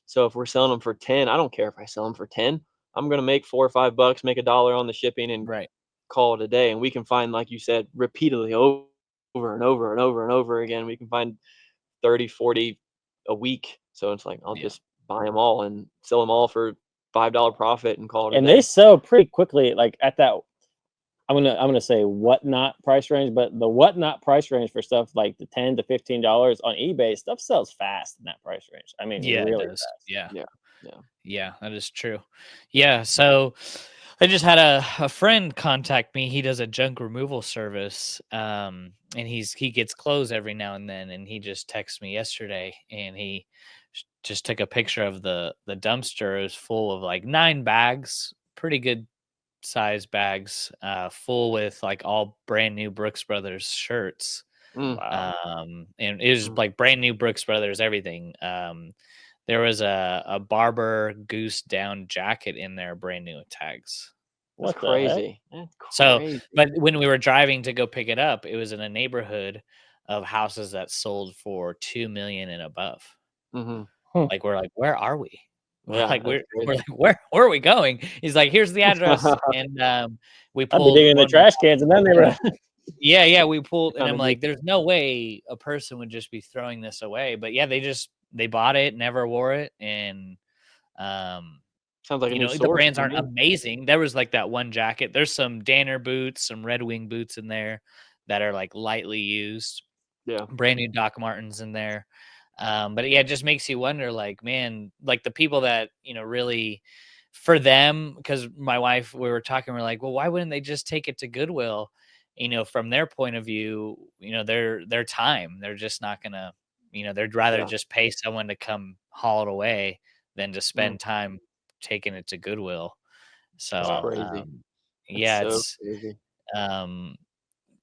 So if we're selling them for 10, I don't care if I sell them for 10. I'm gonna make $4 or $5, make $1 on the shipping, and Right. call it a day. And we can find, like you said, repeatedly over and over and over and over again. We can find 30, 40 a week. So it's like I'll Yeah. just buy them all and sell them all for $5 profit and call it a And day. they sell pretty quickly, like at that. I'm gonna say whatnot price range, but the whatnot price range for stuff like the $10 to $15 on eBay, stuff sells fast in that price range. I mean, Yeah, it really does. fast. Yeah. Yeah. Yeah. Yeah, that is true. Yeah, so I just had a friend contact me. He does a junk removal service, and he gets clothes every now and then. And he just texted me yesterday, and he just took a picture of the dumpster. It was full of like 9 bags, pretty good size bags, full with like all brand new Brooks Brothers shirts. Mm, Wow. And it was mm. like brand new Brooks Brothers, everything. There was a Barber Goose down jacket in there, brand new with tags. That's What the heck? crazy. That's So, crazy. but when we were driving to go pick it up, it was in a neighborhood of houses that sold for 2 million and above. Hmm. Like, we're like, where are we? We're Yeah, like, that's we're crazy. like, where are we going? He's like, here's the address. And we I'd be pulled digging in the one. trash cans in that neighborhood. Yeah, we pulled, and Found a I'm new. like, there's no way a person would just be throwing this away. But yeah, they bought it, never wore it, and um, Sounds like a new the source brands to aren't me. amazing. There was like that one jacket. There's some Danner boots, some Red Wing boots in there that are like lightly used. Yeah. Brand new Doc Martens in there. But yeah, it just makes you wonder, like, man, like the people that, really for them, because my wife, we were talking, we're like, well, why wouldn't they just take it to Goodwill? from their point of view, their time, they're just not gonna, they'd rather Yeah. just pay someone to come haul it away than to Mm. spend time taking it to Goodwill. So, Crazy. That's yeah, so crazy. um,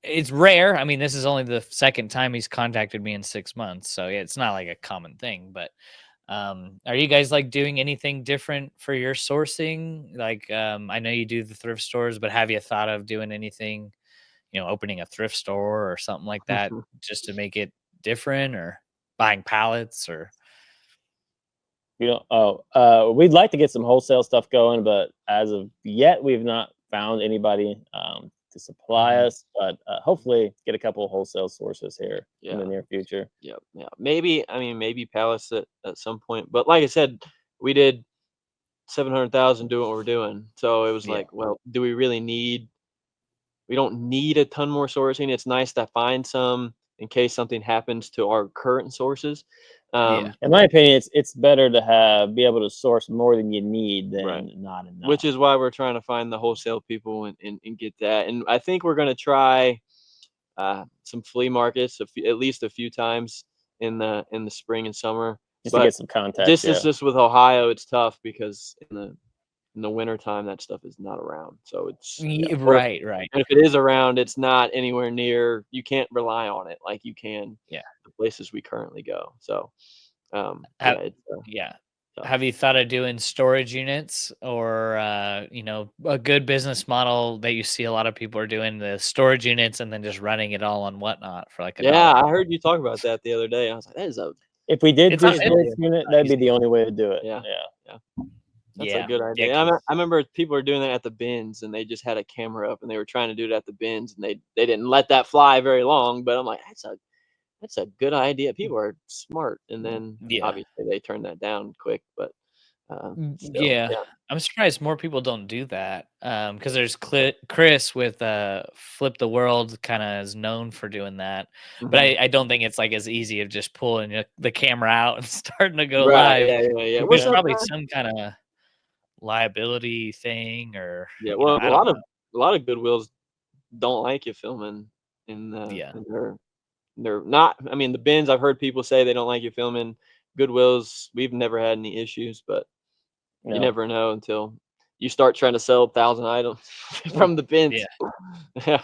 it's rare. I mean, this is only the second time he's contacted me in 6 months, so yeah, it's not like a common thing. But are you guys like doing anything different for your sourcing? Like, I know you do the thrift stores, but have you thought of doing anything? Opening a thrift store or something like that, just to make it different, or buying pallets, or We'd like to get some wholesale stuff going, but as of yet, we've not found anybody to supply Mhm. us. But hopefully, get a couple of wholesale sources here in the Yeah. near future. Yeah. Yeah. Maybe pallets at some point. But like I said, we did 700,000 doing what we're doing. So it was Yeah. like, well, do we really need? We don't need a ton more sourcing. It's nice to find some in case something happens to our current sources. Yeah. In my opinion, it's better to be able to source more than you need Right. than not Which enough. is why we're trying to find the wholesale people and get that. And I think we're going to try some flea markets at least a few times in the spring and summer. Just to But get some contacts. this Yeah. is just with Ohio, it's tough because in the winter time that stuff is not around. So it's or Right. Right. and if it is around, it's not anywhere near. You can't rely on it like you can Yeah. the places we currently go. So Have, yeah, it's yeah. tough. Have you thought of doing storage units, or a good business model that you see a lot of people are doing, the storage units and then just running it all on Whatnot for like a Yeah, dollar? I heard you talk about that the other day. I was like, that is a If we did It's do not, great it's storage idea. unit, not that'd be easy. the only way to do it. Yeah, Yeah. yeah. That's a Yeah. good Yeah. idea. I remember people were doing that at the bins, and they just had a camera up, and they were trying to do it at the bins, and they didn't let that fly very long. But I'm like, that's a good idea. People are smart, and then Yeah. obviously they turned that down quick. But still, Yeah, yeah. I'm surprised more people don't do that. Because there's Chris with Flip the World, kind of is known for doing that, but Mhm. I don't think it's like as easy of just pulling the camera out and starting to go Right. live. Yeah. Yeah. Yeah. There's Yeah. probably some kind of liability thing, or Yeah. Well, a I don't lot know. of a lot of Goodwills don't like you filming Yeah, in they're not. I mean, the bins. I've heard people say they don't like you filming. Goodwills. We've never had any issues, but you No. never know until you start trying to sell 1,000 items from the yeah. bins. Yeah.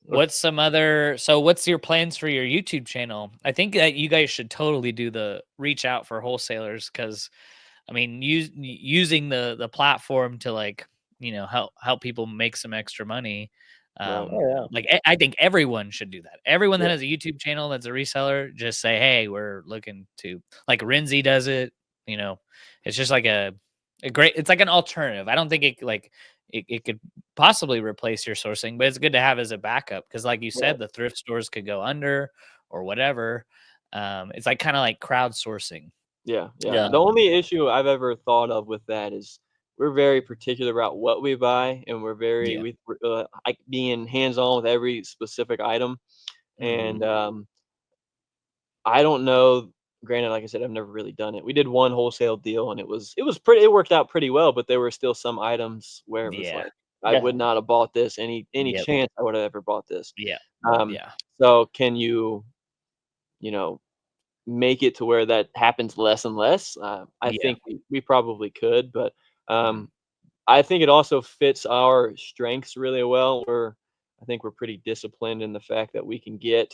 What's your plans for your YouTube channel? I think that you guys should totally do the reach out for wholesalers, because I mean, using the platform to, like, help people make some extra money. Right. Oh yeah. Like, I think everyone should do that. Everyone that Yeah. has a YouTube channel that's a reseller, just say, "Hey, we're looking to," like Renzi does it. You know, it's just like a great. It's like an alternative. I don't think it could possibly replace your sourcing, but it's good to have as a backup, because, like you Right. said, the thrift stores could go under or whatever. It's like kind of like crowdsourcing. Yeah. Yeah. Yeah. The Um, only issue I've ever thought of with that is we're very particular about what we buy, and yeah. we're, like being hands on with every specific item. Mhm. And I don't know. Granted, like I said, I've never really done it. We did one wholesale deal, and it worked out pretty well. But there were still some items where it was Yeah. like I Yeah. would not have bought this any Yep. chance I would have ever bought this. Yeah. Um, Yeah. so can you know make it to where that happens less and less? I Yeah. think we probably could, but Mhm. um, I think it also fits our strengths really well. I think we're pretty disciplined in the fact that we can get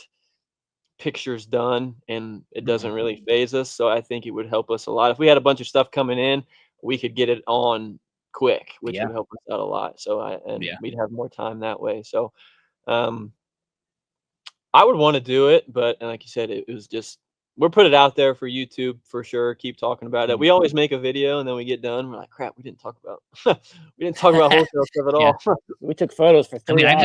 pictures done and it doesn't Mhm. really phase us. So I think it would help us a lot. If we had a bunch of stuff coming in, we could get it on quick, which Yeah. would help us out a lot. And Yeah. we'd have more time that way. So um, I would want to do it, but like you said, it was just we'll put it out there for YouTube for sure. Keep talking about it. Mhm. We always make a video and then we get done. We're like, crap, we didn't talk about we didn't talk about wholesale stuff at Yeah. all. We took photos for I mean, 3 hours. I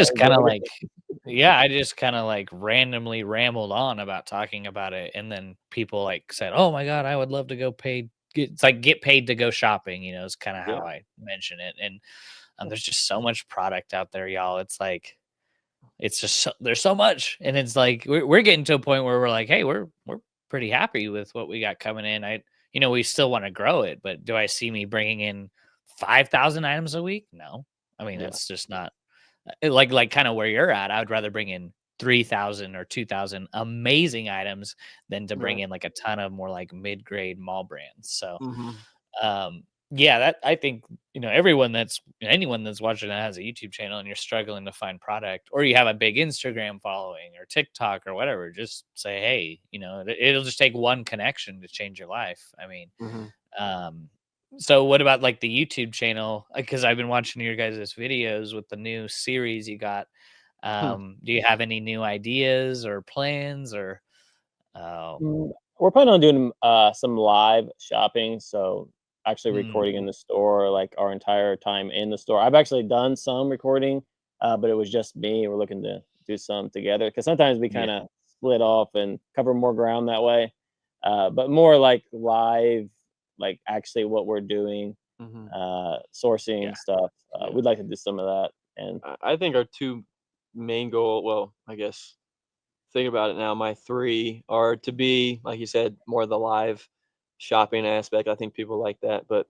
just kinda, like, randomly rambled on about talking about it, and then people, like, said, "Oh my god, I would love to go get paid to go shopping," is kinda Yeah, how I mention it, and, there's just so much product out there, y'all. It's like, it's just there's so much, and it's like we're getting to a point where we're like, "Hey, we're pretty happy with what we got coming in." We still wanna grow it, but do I see me bringing in 5,000 items a week? No. I mean, yeah, that's just not like kind of where you're at. I would rather bring in 3,000 or 2,000 amazing items than to bring Right. in like a ton of more like mid-grade mall brands. So, Mhm. um, yeah, that I think, anyone that's watching that has a YouTube channel and you're struggling to find product, or you have a big Instagram following or TikTok or whatever, just say, hey, it'll just take one connection to change your life. I mean, Mhm. um, so what about like the YouTube channel? Because I've been watching your guys' videos with the new series you got. Hmm. Do you have any new ideas or plans or We're planning on doing some live shopping, so actually mm, recording in the store, like our entire time in the store. I've actually done some recording, but it was just me. We're looking to do some together because sometimes we yeah, kind of split off and cover more ground that way. But more like live, like actually what we're doing, Mhm. yeah, sourcing stuff. Yeah. We'd like to do some of that. And I think our two main goal, well, I guess think about it now, my three are to be, like you said, more the live shopping aspect. I think people like that, but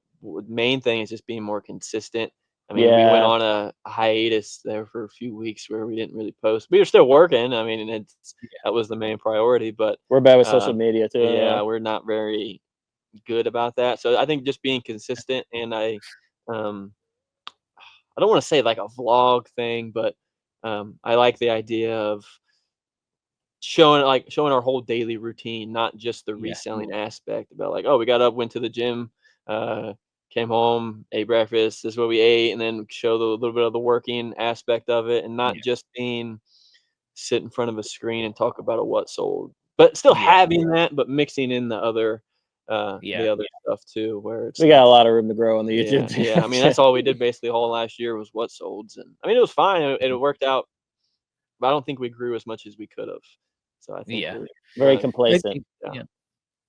main thing is just being more consistent. I mean, we went yeah, on a hiatus there for a few weeks where we didn't really post. We were still working. I mean, and that was the main priority, but we're bad with uh, social media too. Yeah. yeah, we're not very good about that. So I think just being consistent, and um, I don't want to say like a vlog thing, but I like the idea of showing our whole daily routine, not just the yeah, reselling aspect about like, oh, we got up, went to the gym, uh, came home, ate breakfast, this is what we ate, and then show the little bit of the working aspect of it, and not yeah, just being sit in front of a screen and talk about a what sold, but still yeah, having that, but mixing in yeah, the other stuff too, where it's We got like, a lot of room to grow on the yeah, YouTube yeah. I mean, that's channel. all we did basically all last year was what solds, and I mean, it was fine. It worked out, but I don't think we grew as much as we could have. So I think yeah. we're Very at a I complacent. think, yeah. yeah.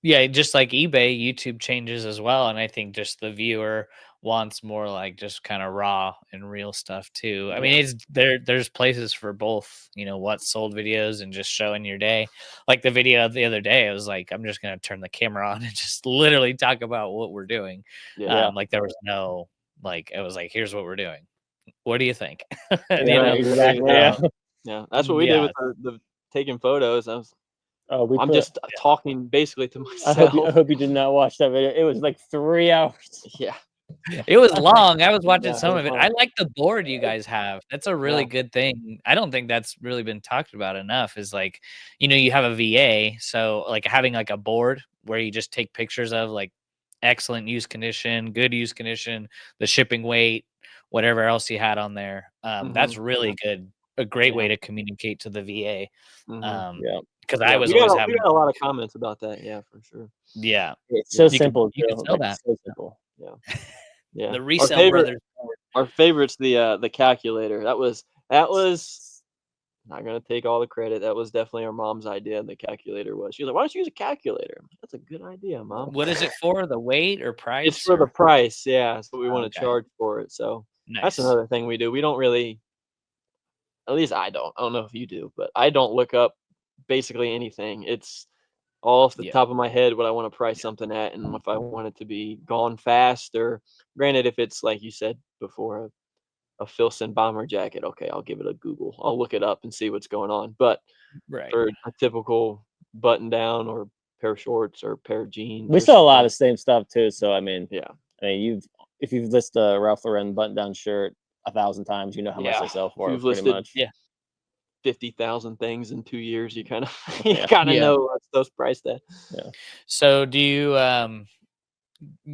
Yeah, just like eBay, YouTube changes as well, and I think just the viewer wants more like just kind of raw and real stuff too. I Yeah. mean, there's places for both, what sold videos and just showing your day. Like the video the other day, I was like, I'm just gonna turn the camera on and just literally talk about what we're doing. Yeah. Yeah, Like there was no like it was like, here's what we're doing. What do you think? And, yeah, Right. exactly. Yeah. Exactly. Yeah. That's what we did yeah, with the taking photos. Oh, we I'm put. just talking basically to I myself. hope you did not watch that video. It was like 3 hours. Yeah. Yeah. it was long. I was watching Yeah. It some was of it. I fun. like the board you guys have. That's a really Yeah. good thing. I don't think that's really been talked about enough is like, you have a VA, so like having like a board where you just take pictures of like excellent use condition, good use condition, the shipping weight, whatever else you had on there. Mhm. That's really good. A great way Yeah. to communicate to the VA. Mhm. Um, Yeah, because I Yeah. was always We having, got a lot of comments about that. Yeah, for sure. yeah, it's so Yeah. simple you could too. sell Like that. it's so simple. Yeah. Yeah. The Resell Brothers board. Our favorite's the calculator. That was not gonna take all the credit. That was definitely our mom's idea. The calculator was. She was like, "Why don't you use a calculator?" I'm like, that's a good idea, mom. What is it for? The weight or It's price for the or price, yeah. So we want to okay. charge for it. So that's Nice. another thing we do. We don't really, at least I don't. I don't know if you do, but I don't look up basically anything. It's all off the Yeah. top of my head what I want to price something at, and if I want it to be gone fast, or granted, if it's like you said before, a Filson bomber jacket, okay, I'll give it a Google. I'll look it up and see what's going on. But Right. for a typical button down or pair of shorts or pair of jeans We or sell a lot something, of same stuff too. So yeah, I mean, if you've listed a Ralph Lauren button-down shirt 1,000 times, you know how much they yeah. sell If for, you've pretty listed much. Yeah. 50,000 things in 2 years, you kind of you Yeah, kind of Yeah. know what's those priced at. yeah. So do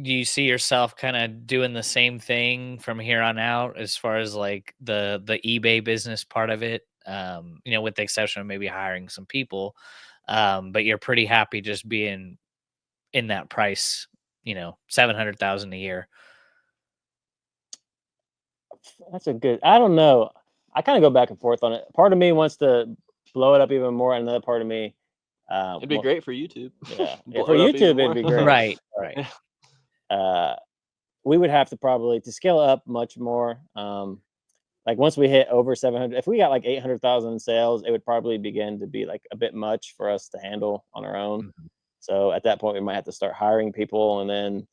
you see yourself kind of doing the same thing from here on out as far as like the eBay business part of it? With the exception of maybe hiring some people. But you're pretty happy just being in that price, 700,000 a year. That's a good. I don't know. I kind of go back and forth on it. Part of me wants to blow it up even more, and another part of me, It'd be well, great for YouTube. yeah, Blow for it up even YouTube it'd more. be great. Right. Right. Yeah. Uh, we would have to probably to scale up much more. Like once we hit over 700, if we got like 800,000 sales, it would probably begin to be like a bit much for us to handle on our own. Mhm. So at that point, we might have to start hiring people, and then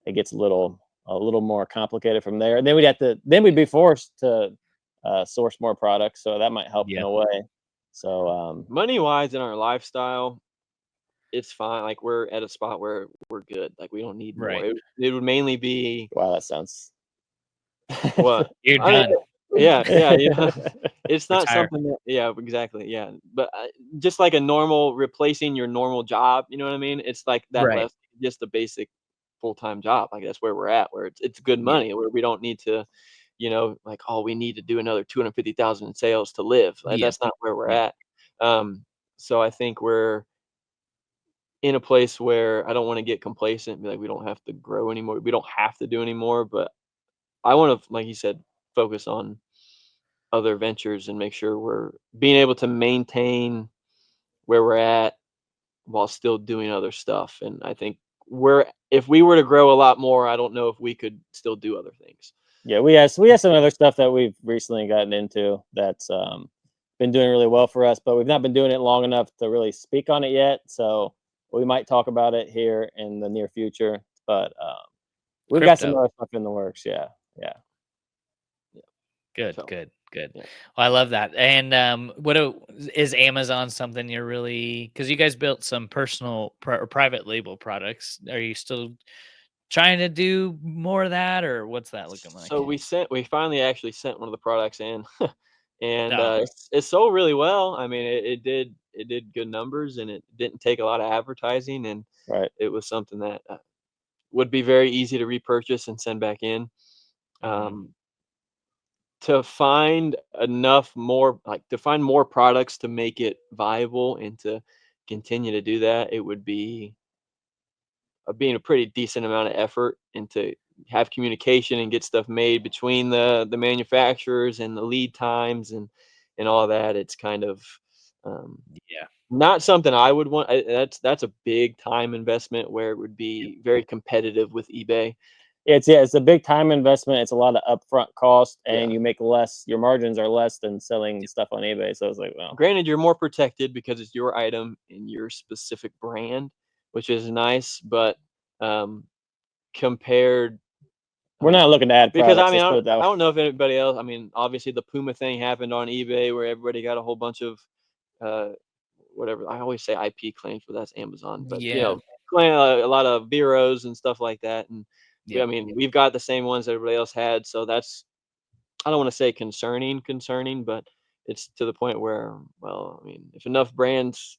it gets a little more complicated from there. And then we'd be forced to source more products. So that might help in Yep. a way. So Money wise in our lifestyle, it's fine. Like we're at a spot where we're good. Like we don't need more. Right. It would mainly be wow, that sounds. what You're I mean. done. Yeah, it's not Retire. something that. Yeah, exactly. Yeah, but just like a normal replacing your normal job. You know what I mean? It's like that Right. less just a basic full-time job. Like that's where we're at. Where it's good Yeah. money. Where we don't need to. Like, oh, we need to do another 250,000 in sales to live. Like, Yeah. that's not where we're Yeah. at. So I think we're in a place where I don't want to get complacent, be like, we don't have to grow anymore. We don't have to do anymore, but I want to, like you said, focus on other ventures and make sure we're being able to maintain where we're at while still doing other stuff. And I think if we were to grow a lot more, I don't know if we could still do other things. Yeah, we have some other stuff that we've recently gotten into that's been doing really well for us, but we've not been doing it long enough to really speak on it yet. So we might talk about it here in the near future. But we've got some Crypto. other stuff in the works. Yeah, yeah. Good, So, good, good. yeah. Well, I love that. And is Amazon something you're really, because you guys built some personal or private label products? Are you still trying to do more of that, or what's that looking like? So we finally actually sent one of the products in, and Oh, it sold really well. I mean, it did good numbers, and it didn't take a lot of advertising, and Right. it was something that would be very easy to repurchase and send back in. mhm. Um, to find to find more products to make it viable and to continue to do that, it would be being a pretty decent amount of effort and to have communication and get stuff made between the manufacturers and the lead times and all that. It's kind of um, Yeah. not something I would want. That's a big time investment where it would Yep. be very competitive with eBay. It's a big time investment. It's a lot of upfront cost, Yeah. and you make less. Your margins are less than selling Yep. stuff on eBay. So it's like, well, Granted, you're more protected because it's your item and your specific brand, which is nice, but um, compared we're not looking to add because I products. mean, Let's put it that I way. don't know if anybody else. I mean, obviously the Puma thing happened on eBay where everybody got a whole bunch of uh, whatever. I always say IP claims, but that's Amazon. But Yeah. claim a lot of bureaus and stuff like that. And I Yep. mean, we've got the same ones that everybody else had, so that's I don't want to say concerning, but it's to the point where, well, I mean, if enough brands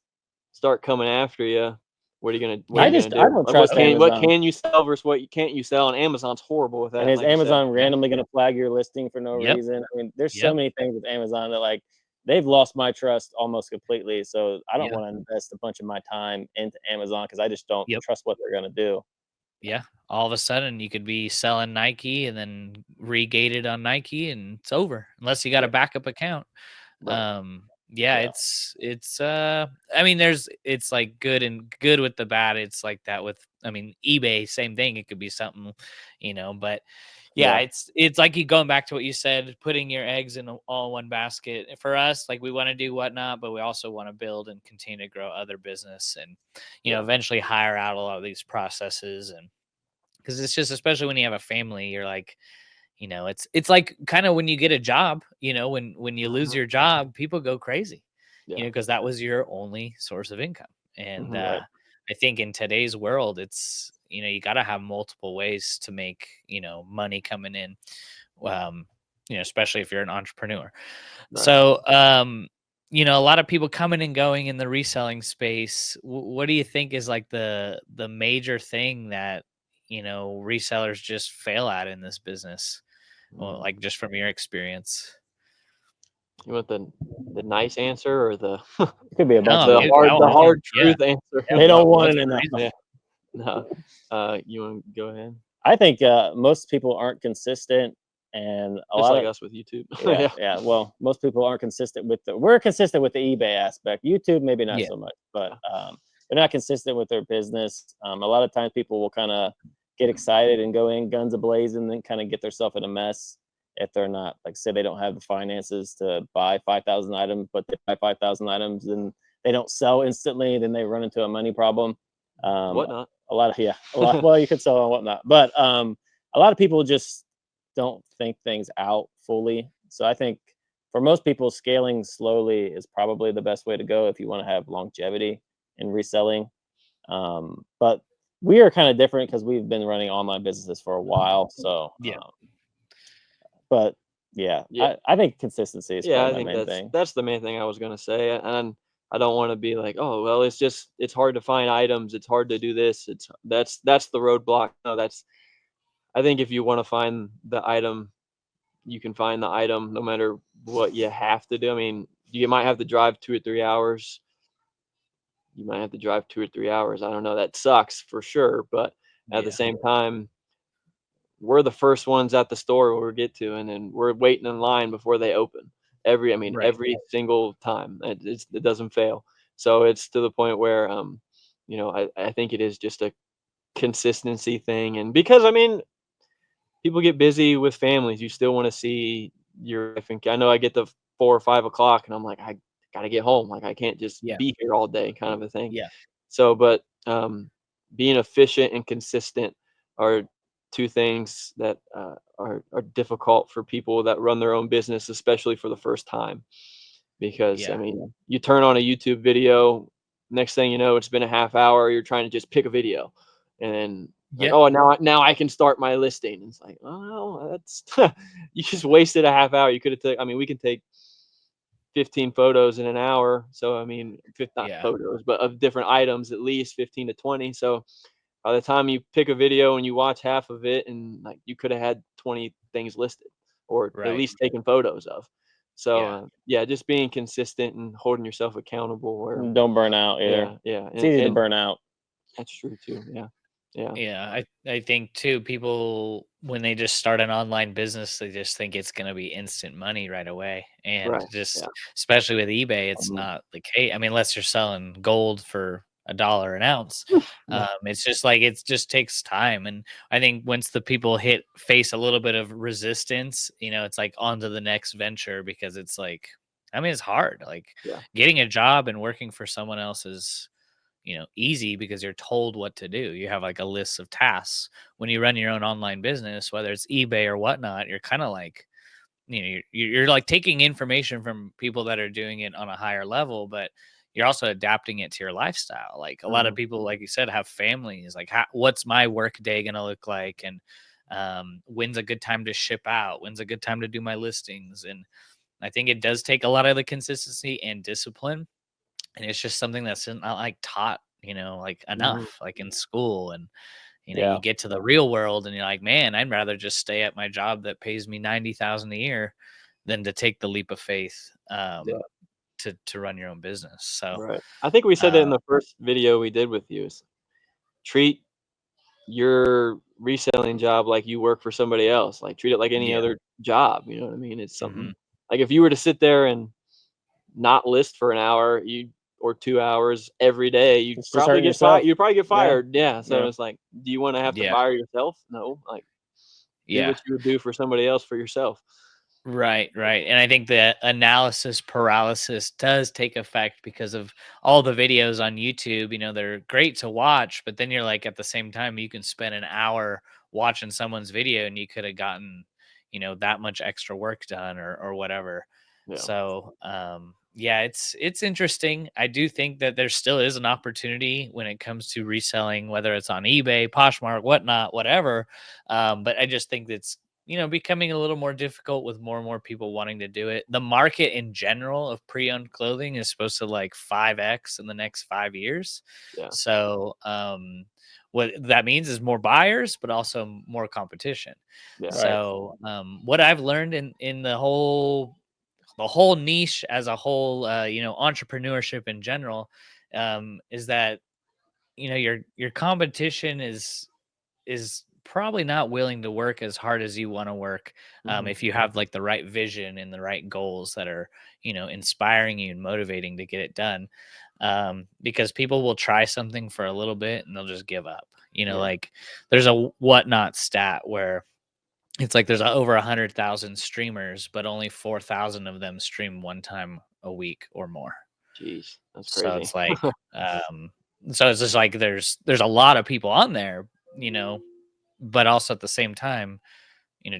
start coming after you, what are I you gonna just I do? don't Like, trust what Amazon. can you sell versus what you can't you sell? And Amazon's horrible with And that, is like you said. Amazon Yeah. randomly going to flag your listing for no Yep. reason? I mean, there's so Yep. many things with Amazon that like they've lost my trust almost completely. So I don't Yeah. want to invest a bunch of my time into Amazon because I just don't Yep. trust what they're going to do. Yeah. All of a sudden, you could be selling Nike and then regated on Nike, and it's over unless you got a Yeah, backup account. right. Yeah, Yeah, it's I mean, it's like good with the bad. It's like that with, I mean, eBay, same thing. It could be something, but yeah, Yeah, it's like you going back to what you said, putting your eggs in all one basket. For us, like we want to do whatnot, but we also want to build and continue to grow other business and yeah, eventually hire out a lot of these processes. And because it's just, especially when you have a family, you're like, it's like kind of when you get a job, when you lose mhm, your job, people go crazy, yeah, because that was your only source of income. And mhm, right, I think in today's world, it's, you got to have multiple ways to make, money coming in, um, especially if you're an entrepreneur. right. So, a lot of people coming and going in the reselling space. What do you think is like the major thing that, resellers just fail at in this business? Well, Mm. like just from your experience. You want the nice answer or the it could be a bunch No, of the things. I hard the want hard yeah, truth answer? yeah. They don't want What's it the enough. reason? Yeah, no. You want to go ahead? I think most people aren't consistent, and a Just lot like of us with YouTube. yeah, Yeah, yeah. Well, most people aren't consistent with we're consistent with the eBay aspect. YouTube, maybe not Yeah, so much, but they're not consistent with their business. A lot of times people will kind of get excited and go in guns a-blazing and then kind of get themselves in a mess if they're not, like, say they don't have the finances to buy 5,000 items, but they buy 5,000 items and they don't sell instantly, then they run into a money problem. Um, whatnot. a lot of, yeah, a lot. Well, you could sell on whatnot, but a lot of people just don't think things out fully. So I think for most people, scaling slowly is probably the best way to go if you want to have longevity in reselling. But we are kind of different because we've been running online businesses for a while. So, Yeah. but yeah, Yeah. I think consistency is Yeah, probably I my think main thing. that's the main thing I was gonna say, and I don't want to be like, oh well, it's hard to find items, it's hard to do this, that's the roadblock. No, that's I think if you want to find the item, you can find the item no matter what you have to do. I mean, you might have to drive 2 or 3 hours. You might have to drive 2 or 3 hours. I don't know. That sucks for sure, but at the Yeah. same time, we're the first ones at the store we'll get to, and then we're waiting in line before they open. Right. Every single time. It doesn't fail. So it's to the point where, I think it is just a consistency thing, and because I mean, people get busy with families. You still want to see your wife, and I know I get to 4 or 5 o'clock, and I'm like, I gotta get home. Like I can't just Yeah. be here all day, kind of a thing. Yeah. So, but being efficient and consistent are two things that are difficult for people that run their own business, especially for the first time. Because I Yeah. mean, you turn on a YouTube video, next thing you know, it's been a half hour. You're trying to just pick a video, and then like, Yeah. oh, now I can start my listing. It's like, oh no, that's you just wasted a half hour. You could have taken. I mean, we can take 15 photos in an hour. So I mean, not Yeah. photos, but of different items, at least 15 to 20. So by the time you pick a video and you watch half of it, and like you could have had 20 things listed or at Right. least taken photos of. So Yeah. yeah, just being consistent and holding yourself accountable. Or Don't burn out either. yeah, It's easy to and burn out. that's true too. Yeah, yeah, Yeah, I think too, people when they just start an online business, they just think it's going to be instant money right away, and right. just Yeah, especially with eBay, it's mhm, not the case. I mean, unless you're selling gold for $1 an ounce, yeah, it's just like it just takes time. And I think once the people face a little bit of resistance, it's like on to the next venture because it's like, I mean, it's hard. Like yeah, getting a job and working for someone else is easy because you're told what to do. You have like a list of tasks. When you run your own online business, whether it's eBay or whatnot, you're kind of like, you're like taking information from people that are doing it on a higher level, but you're also adapting it to your lifestyle. Like a lot of mhm, people, like you said, have families. Like, what's my work day going to look like? And when's a good time to ship out? When's a good time to do my listings? And I think it does take a lot of the consistency and discipline, and it's just something that's not like taught, like mhm, enough, like in school. And you Yeah. get to the real world and you're like, man, I'd rather just stay at my job that pays me 90,000 a year than to take the leap of faith, yeah, to run your own business. So right. I think we said that uh, in the first video we did with you. Is treat your reselling job like you work for somebody else. Like treat it like any yeah. other job. You know what I mean? It's Hmm. something like if you were to sit there and not list for an hour, you or 2 hours every day, you'd It's just probably hurting get fired. yourself. You'd probably get Yeah. fired. Yeah. So Yeah. it's like, do you want to have to Yeah. fire yourself? No. Like do Yeah. what you would do for somebody else for yourself. Right, right. And I think the analysis paralysis does take effect because of all the videos on YouTube. They're great to watch, but then you're like, at the same time, you can spend an hour watching someone's video and you could have gotten, that much extra work done, or whatever. Yeah. So, yeah, it's interesting. I do think that there still is an opportunity when it comes to reselling, whether it's on eBay, Poshmark, whatnot, whatever. But I just think that's becoming a little more difficult with more and more people wanting to do it. The market in general of pre-owned clothing is supposed to like 5x in the next 5 years. Yeah. So, what that means is more buyers, but also more competition. Yeah. Right. So, what I've learned in the whole niche as a whole, entrepreneurship in general, is that your competition is probably not willing to work as hard as you want to work, Hmm. if you have like the right vision and the right goals that are inspiring you and motivating to get it done, because people will try something for a little bit and they'll just give up. Yeah. Like there's a whatnot stat where it's like there's over 100,000 streamers, but only 4,000 of them stream one time a week or more. Jeez. That's So crazy. it's like, um, so it's just like there's a lot of people on there, but also at the same time,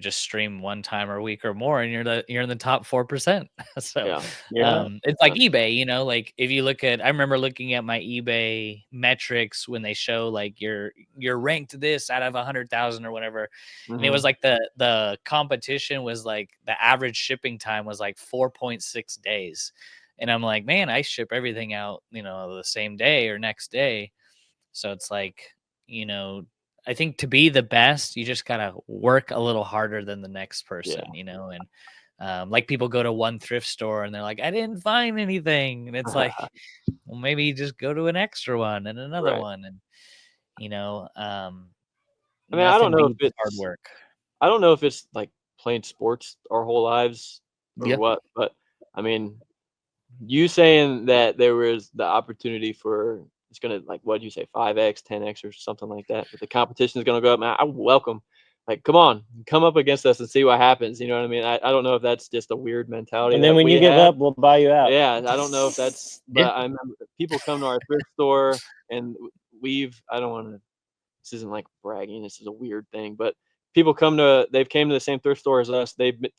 just stream one time or a week or more, and you're in the top 4%. So Yeah. Yeah. it's like eBay, like if you look at, I remember looking at my eBay metrics when they show like you're ranked this out of 100,000 or whatever, and it Hmm. was like the competition was like the average shipping time was like 4.6 days, and I'm like, man, I ship everything out, the same day or next day. So it's like, you know, I think to be the best, you just gotta work a little harder than the next Yeah. person, and like people go to one thrift store and they're like, I didn't find anything. And it's like, well, maybe just go to an extra one and another Right. one. And, you know, um, I mean, I don't nothing know if beats hard it's work. I don't know if it's like playing sports our whole lives or Yeah. what, but I mean, you saying that there was the opportunity for it's gonna like what you say 5x, 10x, or something like that, but the competition is gonna go up. Man, I welcome. Like, come on, come up against us and see what happens. You know what I mean? I don't know if that's just a weird mentality And then that when we you give have. up, we'll buy you out. Yeah, I don't know if that's, Yeah. but I remember people come to our thrift store and I don't want to, this isn't like bragging, this is a weird thing, but they've came to the same thrift store as us.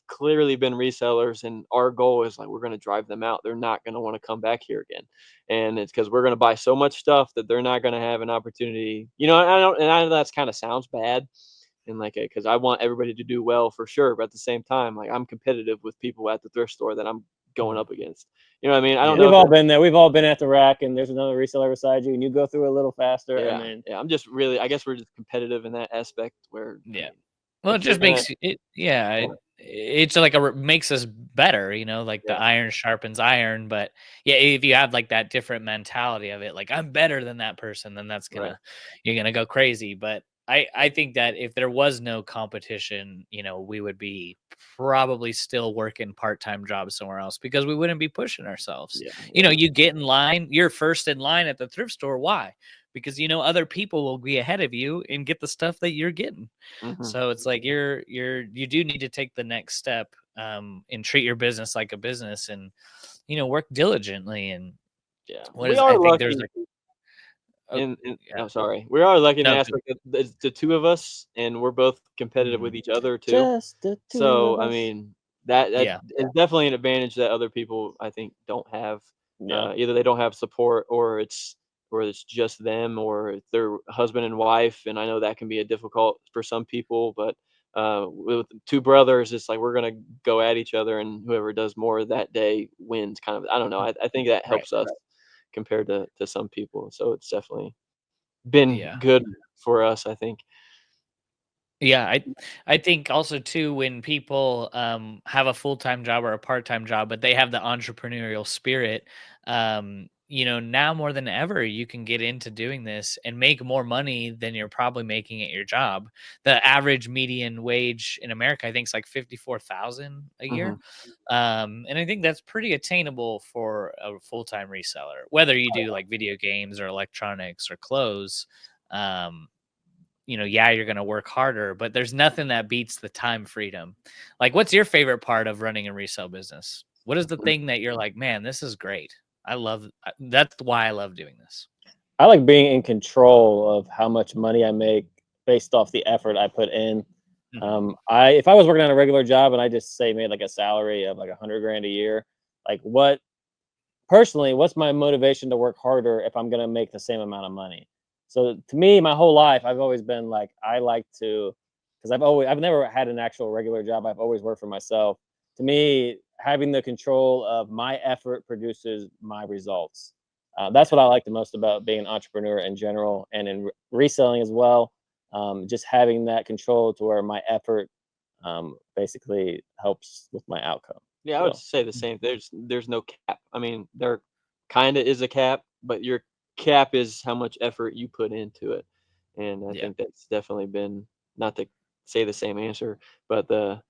Clearly been resellers, and our goal is like, we're going to drive them out. They're not going to want to come back here again. And it's because we're going to buy so much stuff that they're not going to have an opportunity. And I know that's kind of sounds bad. And like, because I want everybody to do well for sure. But at the same time, like I'm competitive with people at the thrift store that I'm going Mhm. up against. You know what I mean? I don't Yeah. know We've if all that's, been there. We've all been at the rack, and there's another reseller beside you, and you go through a little faster, and yeah, then yeah. I'm just really, I guess we're just competitive in that aspect where, I Yeah. mean, Well, it if you're just gonna, makes it, yeah, yeah, it's like makes us better, like the yeah, iron sharpens iron. But yeah, if you have like that different mentality of it, like I'm better than that person, then right, you're gonna go crazy. But I think that if there was no competition, we would be probably still working part-time jobs somewhere else because we wouldn't be pushing ourselves. yeah, yeah. You get in line, you're first in line at the thrift store. Why? Because other people will be ahead of you and get the stuff that you're getting. Hmm. So it's like you do need to take the next step, and treat your business like a business, and work diligently. And Yeah, what we is, are I think there's lucky like, oh, no, sorry. We are lucky in the no, aspect that it's the two of us, and we're both competitive with mhm, each other too. just the two So, of I us. mean, that yeah, is definitely an advantage that other people, I think, don't have. Yeah. Either they don't have support, or it's just them, or it's their husband and wife, and I know that can be a difficult for some people, but, with two brothers, it's like we're gonna go at each other, and whoever does more that day wins, kind of. I don't know, I think that right, helps us compared to some people, so it's definitely been yeah. good for us, I think. Yeah, I think also too when people have a full-time job or a part-time job, but they have the entrepreneurial spirit, now more than ever you can get into doing this and make more money than you're probably making at your job. The average median wage in America, I think, is like 54,000 a year. Mhm. And I think that's pretty attainable for a full-time reseller, whether you do like video games or electronics or clothes. Um, yeah, you're going to work harder, but there's nothing that beats the time freedom. Like, what's your favorite part of running a resale business? What is the thing that you're like, man, this is great? That's why I love doing this. I like being in control of how much money I make based off the effort I put in. Mhm. I if I was working on a regular job and I just say made like a salary of like 100 grand a year, like what's my motivation to work harder if I'm gonna make the same amount of money? So to me, my whole life, I've always been like, I like to, because I've never had an actual regular job. I've always worked for myself. To me, having the control of my effort produces my results. That's what I like the most about being an entrepreneur in general and in reselling as well. Just having that control to where my effort basically helps with my outcome. Yeah, I would So say the same. There's no cap. I mean, there kinda is a cap, but your cap is how much effort you put into it, and I Yeah. think that's definitely been, not to say the same answer, but the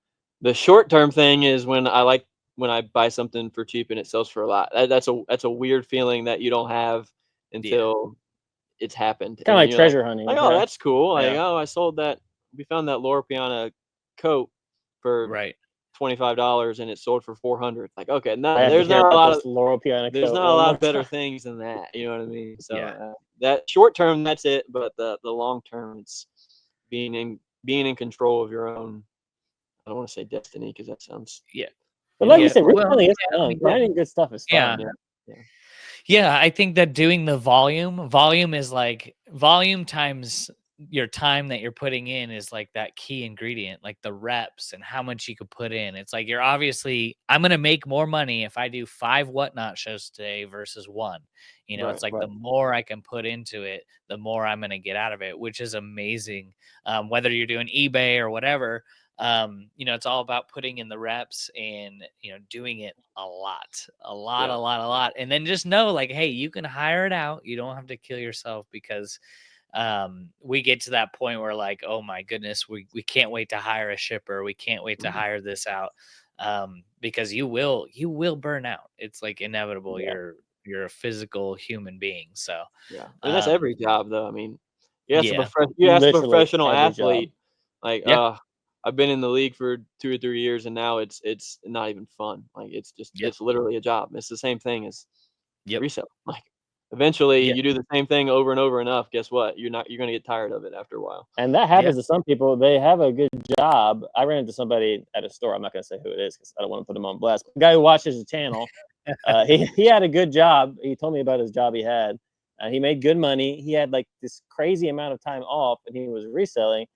short term thing is when I buy something for cheap and it sells for a lot. That's a weird feeling that you don't have Yeah. until it's happened, kind and of then like you're like treasure hunting. "Oh, Yeah. that's cool." Like, Yeah. "Oh, we found that Loro Piana coat for Right. $25 and it sold for 400." Like, okay, I no, have to there's hear not a about lot of this Laurel Piana there's coat not a one lot more of better time. things than that, you know what I mean? So, Yeah. that short term, that's it, but the long term, it's being in control of your own don't want to say destiny because that sounds Yeah. But like you Yeah. said, Well, reselling is yeah, I fun. mean, Finding good stuff is yeah. fun. yeah. Yeah, I think that doing the volume is like volume times your time that you're putting in is like that key ingredient, like the reps and how much you could put in. It's like you're obviously, I'm going to make more money if I do 5 whatnot shows today versus 1. You know, Right. it's like Right. the more I can put into it, the more I'm going to get out of it, which is amazing. Whether you're doing eBay or whatever, you know, it's all about putting in the reps and, you know, doing it a lot, Yeah. a lot. And then just know like, hey, you can hire it out. You don't have to kill yourself because we get to that point where like, oh my goodness, we can't wait to hire a shipper. We can't wait to Mhm. hire this out. Because you will burn out. It's like inevitable. Yeah. You're a physical human being. So Yeah. I mean, that's um every job though. I mean, yeah. you ask a Literally professional every job. athlete, like, Yeah. I've been in the league for 2 or 3 years and now it's not even fun. Like Yeah. it's literally a job. It's the same thing as Yep. resale. Like eventually Yeah. you do the same thing over and over enough, guess what? You're gonna get tired of it after a while. And that Yeah. happens to some people. They have a good job. I ran into somebody at a store. I'm not going to say who it is because I don't want to put him on blast. The guy who watches the channel, he had a good job. He told me about his job he had. He made good money. He had like this crazy amount of time off, and he was reselling.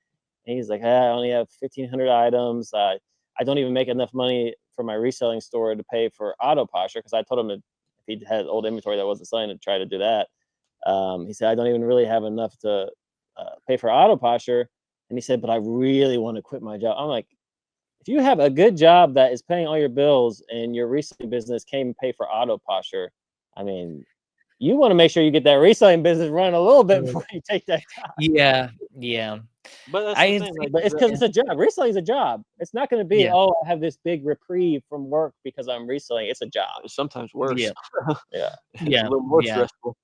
And he's like, I only have 1,500 items. I don't even make enough money for my reselling store to pay for auto posture because I told him that if he had old inventory that wasn't selling to try to do that. He said, I don't even really have enough to pay for auto posture. And he said, but I really want to quit my job. I'm like, if you have a good job that is paying all your bills and your reselling business can't even pay for auto posture, I mean, you want to make sure you get that reselling business running a little bit before you take that job. Yeah. Yeah. But that's I the had thing, seen, like But it's because it's a job. Reselling is a job. It's not going to be, yeah. oh, I have this big reprieve from work because I'm reselling. It's a job. it's sometimes worse. Yeah. Yeah. It's a Yeah. little more Yeah. stressful.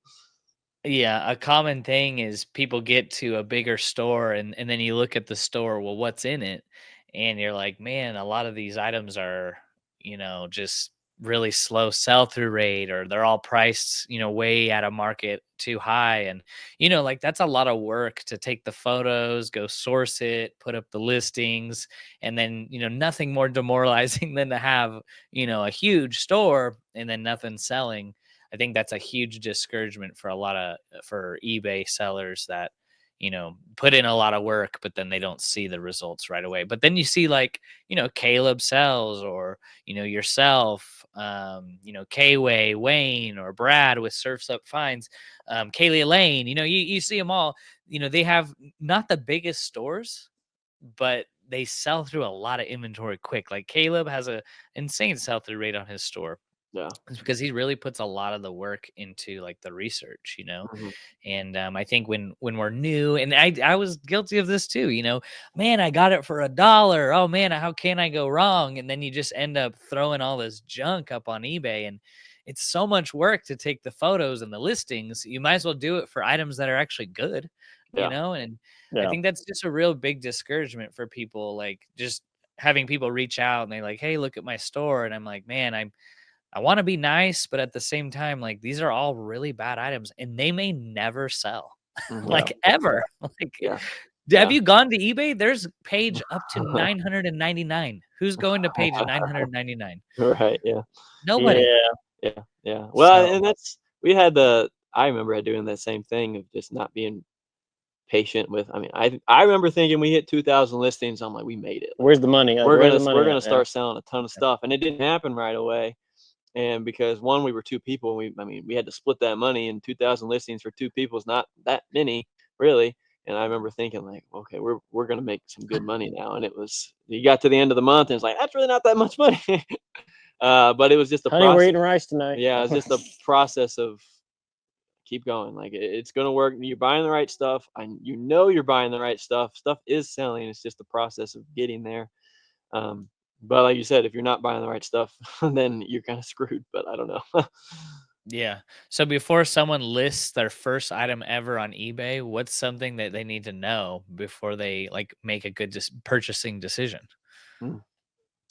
Yeah, a common thing is people get to a bigger store and then you look at the store, well, what's in it? And you're like, man, a lot of these items are, you know, just really slow sell through rate or they're all priced, you know, way out of market too high. And, you know, like that's a lot of work to take the photos, go source it, put up the listings, and then, you know, nothing more demoralizing than to have, you know, a huge store and then nothing selling. I think that's a huge discouragement for a lot of for eBay sellers that, you know, put in a lot of work, but then they don't see the results right away. But then you see like, you know, Caleb sells or, you know, yourself, you know, K-Way, Wayne or Brad with Surfs Up Finds, Kaylee Lane, you know, you see them all, you know, they have not the biggest stores, but they sell through a lot of inventory quick. Like Caleb has a insane sell through rate on his store. Yeah. It's because he really puts a lot of the work into like the research, you know. Mhm. And I think when we're new, and I was guilty of this too, you know, man, I got it for $1. Oh man, how can I go wrong? And then you just end up throwing all this junk up on eBay, and it's so much work to take the photos and the listings. You might as well do it for items that are actually good, you Yeah. know. And I Yeah. think that's just a real big discouragement for people, like just having people reach out and they like, hey, look at my store, and I'm like, man, I want to be nice, but at the same time, like these are all really bad items and they may never sell. Mhm. Yeah. Like ever. Like Yeah. have Yeah. you gone to eBay? There's page up to 999. Who's going to page 999? Right. Yeah. Nobody. Yeah. Yeah. Yeah. Well, So and I remember doing that same thing of just not being patient with. I mean, I remember thinking we hit 2,000 listings. I'm like, we made it. Like Where's the money? Like, where's the we're money gonna at? Yeah. start selling a ton of stuff, and it didn't happen right away. And because one, we were 2 people, and we had to split that money, and 2,000 listings for 2 people is not that many, really. And I remember thinking like, okay, we're gonna make some good money now. And you got to the end of the month, and it's like that's really not that much money. But it was just a Honey, we're process. eating rice tonight. Yeah, it's just a process of keep going. Like it's gonna work. You're buying the right stuff. You know you're buying the right stuff. Stuff is selling. It's just the process of getting there. Um, but like you said, if you're not buying the right stuff, then you're kind of screwed. But I don't know. yeah. So before someone lists their first item ever on eBay, what's something that they need to know before they like make a good purchasing decision? Mm,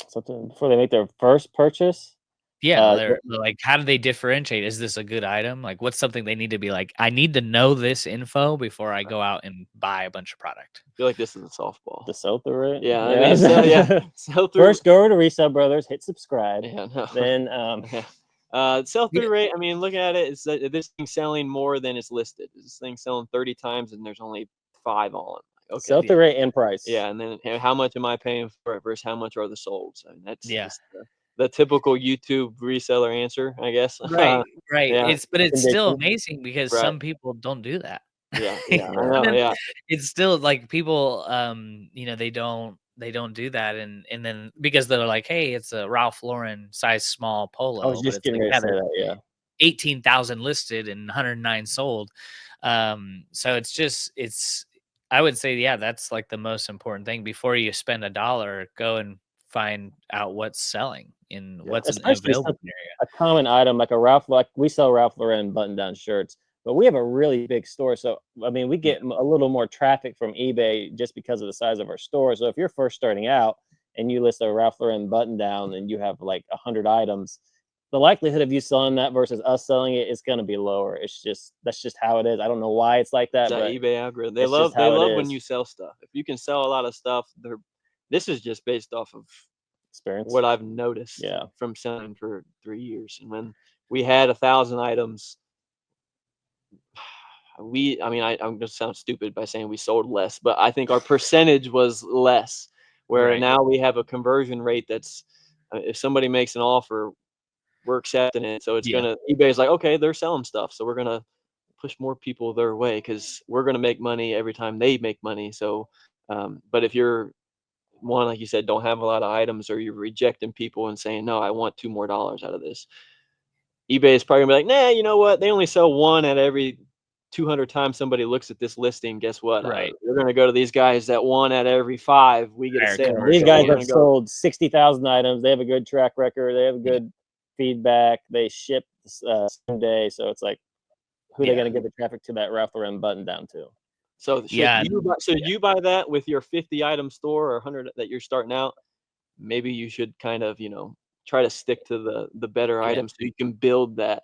Something before they make their first purchase. Yeah, they're like, how do they differentiate? Is this a good item? Like, what's something they need to be like, I need to know this info before I go out and buy a bunch of product. I feel like this is a softball. The sell-through rate. Yeah, I mean, sell through. First, go over to Resell Brothers, hit subscribe. Yeah, no. Then, sell through Yeah. rate. I mean, looking at it, it's this thing selling more than it's listed. This thing selling 30 times, and there's only 5 on. Okay. sell-through rate and price. Yeah, and then how much am I paying for it versus how much are the solds? I mean, that's Yeah. just the typical YouTube reseller answer, I guess. Right. Yeah. But it's still Condition. amazing because Right. some people don't do that. Yeah, You I know, know. and Yeah, it's still like people, they don't do that, and then because they're like, hey, it's a Ralph Lauren size small I polo, was but just it's getting like, ready to say that. Yeah. 18,000 listed and 109 sold. So I would say, yeah, that's like the most important thing before you spend $1. Go and find out what's selling and Yeah. what's Especially available in your area. a common item like like we sell Ralph Lauren button-down shirts, but we have a really big store. So, I mean, we get a little more traffic from eBay just because of the size of our store. So if you're first starting out and you list a Ralph Lauren button-down and you have like 100 items, the likelihood of you selling that versus us selling it is going to be lower. That's just how it is. I don't know why it's like that, That but eBay algorithm. it's just how it when is. you sell stuff. If you can sell a lot of stuff, this is just based off of Experience. what I've noticed Yeah. from selling for 3 years. And when we had 1,000 items, I'm going to sound stupid by saying we sold less, but I think our percentage was less. Where Right. now we have a conversion rate that's if somebody makes an offer, we're accepting it. So it's Yeah. eBay's like, okay, they're selling stuff, so we're gonna push more people their way because we're gonna make money every time they make money. So, but if you're one, like you said, don't have a lot of items, or you're rejecting people and saying, no, I want $2 more out of this, eBay is probably gonna be like, nah, you know what? They only sell one at every 200 times somebody looks at this listing. Guess what? Right. We're gonna go to these guys that one at every 5 we get a Higher sale. conversion These So guys we're have gonna go. sold 60,000 items. They have a good track record. They have good feedback. They ship same day. So it's like, who are they Yeah. going to get the traffic to that Ralph Lauren button down to? So Yeah, you buy that with your 50 item store or 100 that you're starting out? Maybe you should kind of, try to stick to the better Yeah. items so you can build that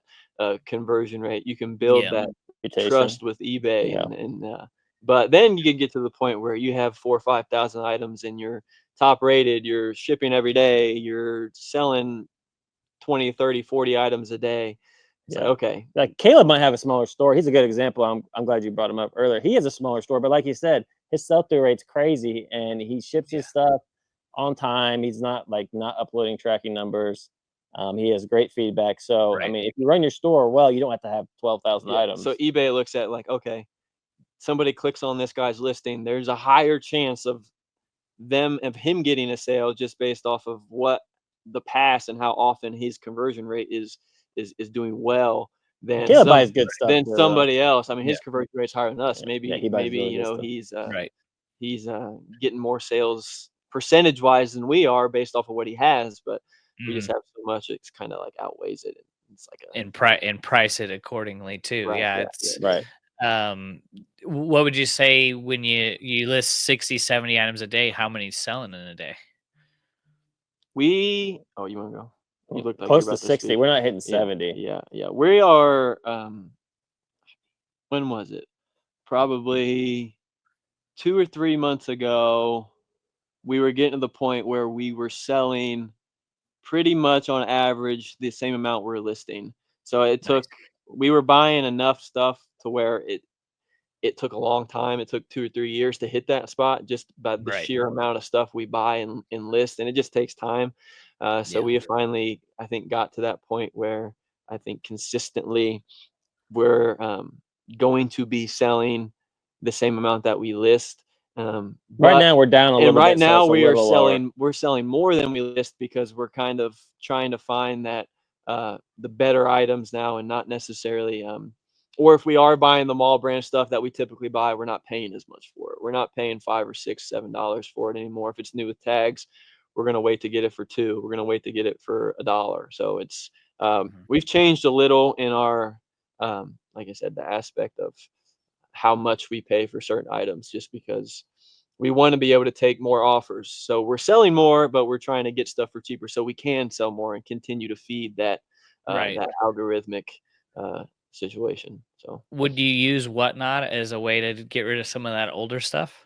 conversion rate. You can build Yeah. that Reputation. trust with eBay, Yeah. but then you can get to the point where you have 4 or 5,000 items and you're top rated, you're shipping every day, you're selling 20, 30, 40 items a day. It's like, Yeah. okay, Like Caleb might have a smaller store. He's a good example. I'm glad you brought him up earlier. He has a smaller store, but like you said, his sell-through rate's crazy and he ships his stuff on time. He's not uploading tracking numbers. He has great feedback. So, I Right. mean, if you run your store well, you don't have to have 12,000 yeah. items. So eBay looks at like, okay, somebody clicks on this guy's listing, there's a higher chance of him getting a sale just based off of what the past and how often his conversion rate is doing well than Caleb buys good stuff too, somebody else. I mean, Yeah. his conversion rate's higher than us. Yeah, he buys really good stuff. Right. he's getting more sales percentage wise than we are based off of what he has, but we just have so much it's kind of like outweighs it. It's like And price it accordingly too. Right, Yeah, yeah, it's Right. what would you say when you list 60, 70 items a day, how many selling in a day? you want to go? You look like Close you're to about to 60. speak. We're not hitting Yeah, 70. yeah. We are. When was it? Probably 2 or 3 months ago. We were getting to the point where we were selling pretty much on average the same amount we're listing. So we were buying enough stuff to where it took a long time. It took 2 or 3 years to hit that spot just by the Right. sheer amount of stuff we buy and list, and it just takes time. So Yeah. we have finally, I think, got to that point where I think consistently we're going to be selling the same amount that we list. Right now we're down a little bit. Right now so it's we a are little lower. we're selling more than we list because we're kind of trying to find that the better items now and not necessarily or if we are buying the mall brand stuff that we typically buy, we're not paying as much for it. We're not paying $5 or $6, $7 for it anymore. If it's new with tags, we're gonna wait to get it for $2. We're gonna wait to get it for $1. So it's we've changed a little in our like I said, the aspect of how much we pay for certain items, just because we want to be able to take more offers. So we're selling more, but we're trying to get stuff for cheaper so we can sell more and continue to feed that Right. that algorithmic situation. So Would you use Whatnot as a way to get rid of some of that older stuff?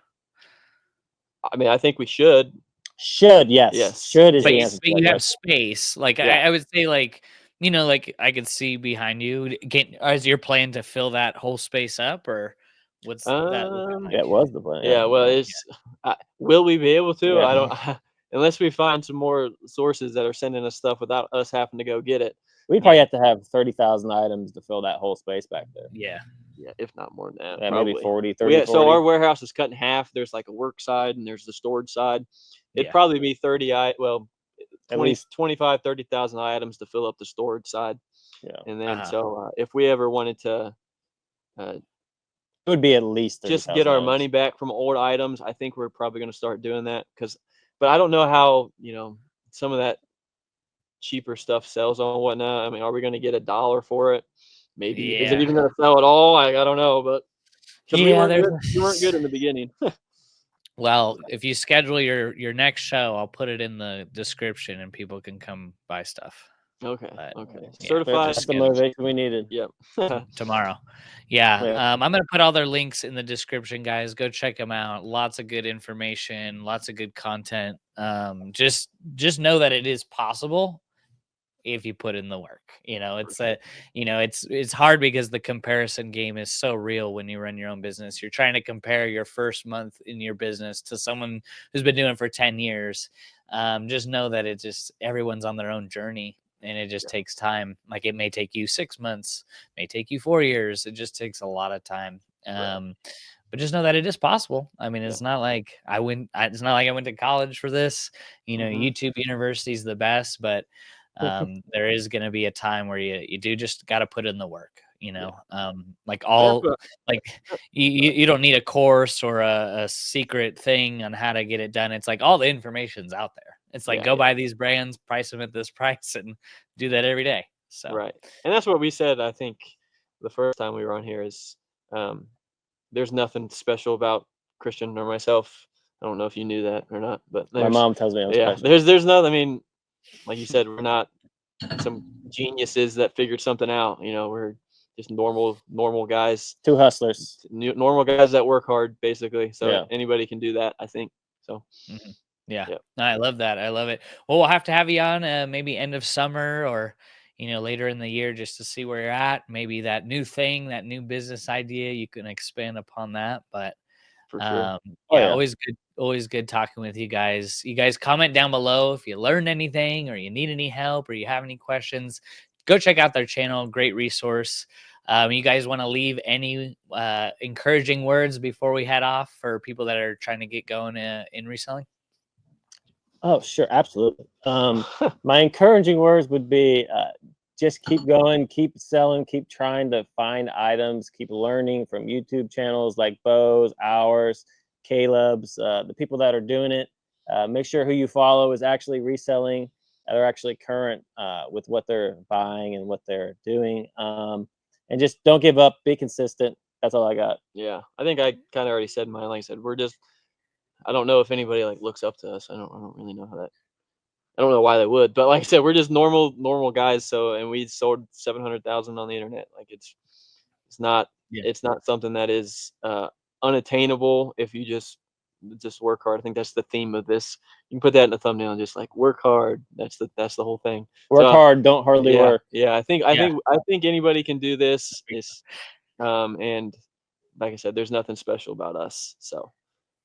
I mean, I think we should. Should, yes. Yes. Should is But the you, answer to but that you have question. space. Like Yeah. I would say, like like I could see behind you. Is your plan to fill that whole space up, or what's that looking Um, like? Yeah, it was the plan. yeah. Well, it's will we be able to? Yeah. I don't. Unless we find some more sources that are sending us stuff without us having to go get it. We probably have to have 30,000 items to fill that whole space back there. Yeah. Yeah, if not more than that. Yeah, Probably. maybe 40, 30, So 40. our warehouse is cut in half. There's like a work side and there's the storage side. It'd Yeah. probably be 20, least. 25, 30,000 items to fill up the storage side. Yeah. And then Uh-huh. if we ever wanted to It would be at least 30,000 just get our items. money back from old items, I think we're probably going to start doing that but I don't know how, some of that cheaper stuff sells on Whatnot. I mean, are we going to get $1 for it? Maybe. Is it Yeah. even going to sell at all? I don't know, but because Yeah, we weren't good in the beginning. Well, if you schedule your next show, I'll put it in the description and people can come buy stuff. Okay. But, Okay. yeah, Certified. That's the schedule. motivation we needed. Yep. Tomorrow. Yeah. Yeah. I'm going to put all their links in the description, guys. Go check them out. Lots of good information, lots of good content. Just know that it is possible if you put in the work. It's it's hard because the comparison game is so real when you run your own business. You're trying to compare your first month in your business to someone who's been doing it for 10 years. Just know that everyone's on their own journey. And it just takes time. Like it may take you 6 months, may take you 4 years. It just takes a lot of time. Right. But just know that it is possible. I mean, it's not like it's not like I went to college for this. YouTube University is the best, but there is going to be a time where you do just got to put in the work. Like you don't need a course or a secret thing on how to get it done. It's like all the information's out there. It's like go buy these brands, price them at this price, and do that every day. So Right. And that's what we said, I think, the first time we were on here is there's nothing special about Christian or myself. I don't know if you knew that or not, but My mom tells me I'm special. There's nothing. I mean, like you said, we're not some geniuses that figured something out. We're just normal guys. Two hustlers. Normal guys that work hard, basically. So anybody can do that, I think. So. Mm-hmm. Yeah. No, I love that. I love it. Well, we'll have to have you on maybe end of summer or, later in the year just to see where you're at. Maybe that new thing, that new business idea, you can expand upon that. But for sure. Always good talking with you guys. You guys comment down below if you learned anything or you need any help or you have any questions. Go check out their channel. Great resource. You guys want to leave any encouraging words before we head off for people that are trying to get going in reselling? Oh, sure. Absolutely. My encouraging words would be just keep going, keep selling, keep trying to find items, keep learning from YouTube channels like Bo's, ours, Caleb's, the people that are doing it. Make sure who you follow is actually reselling. They're actually current with what they're buying and what they're doing. And just don't give up. Be consistent. That's all I got. Yeah. I think I kind of already said mine. Like I said, I don't know if anybody looks up to us. I don't really know how that. I don't know why they would, but like I said, we're just normal guys. So, and we sold 700,000 on the internet. Like it's not something that is unattainable if you just work hard. I think that's the theme of this. You can put that in the thumbnail and just work hard. That's the whole thing. Work hard, don't hardly work. Yeah, I think anybody can do this. And like I said, there's nothing special about us. So.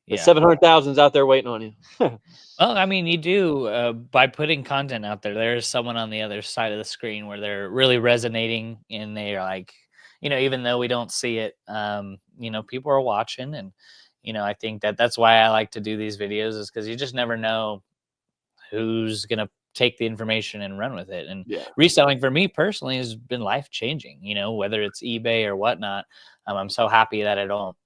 The 700,000's out there waiting on you. Well, I mean, you do by putting content out there. There's someone on the other side of the screen where they're really resonating, and they're like, even though we don't see it, people are watching, and I think that's why I like to do these videos is because you just never know who's gonna take the information and run with it. And reselling for me personally has been life changing. Whether it's eBay or whatnot, I'm so happy that I don't,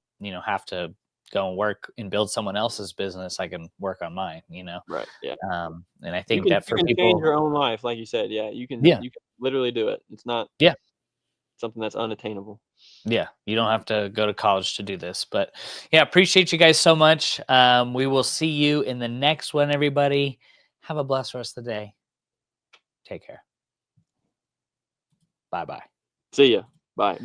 have to go and work and build someone else's business. I can work on mine, Right. Yeah. And I think that for you can people, change your own life, like you said. Yeah, you can literally do it. It's not something that's unattainable. Yeah, you don't have to go to college to do this. But yeah, appreciate you guys so much. We will see you in the next one, everybody. Have a blessed rest of the day. Take care. Bye-bye. See ya. Bye.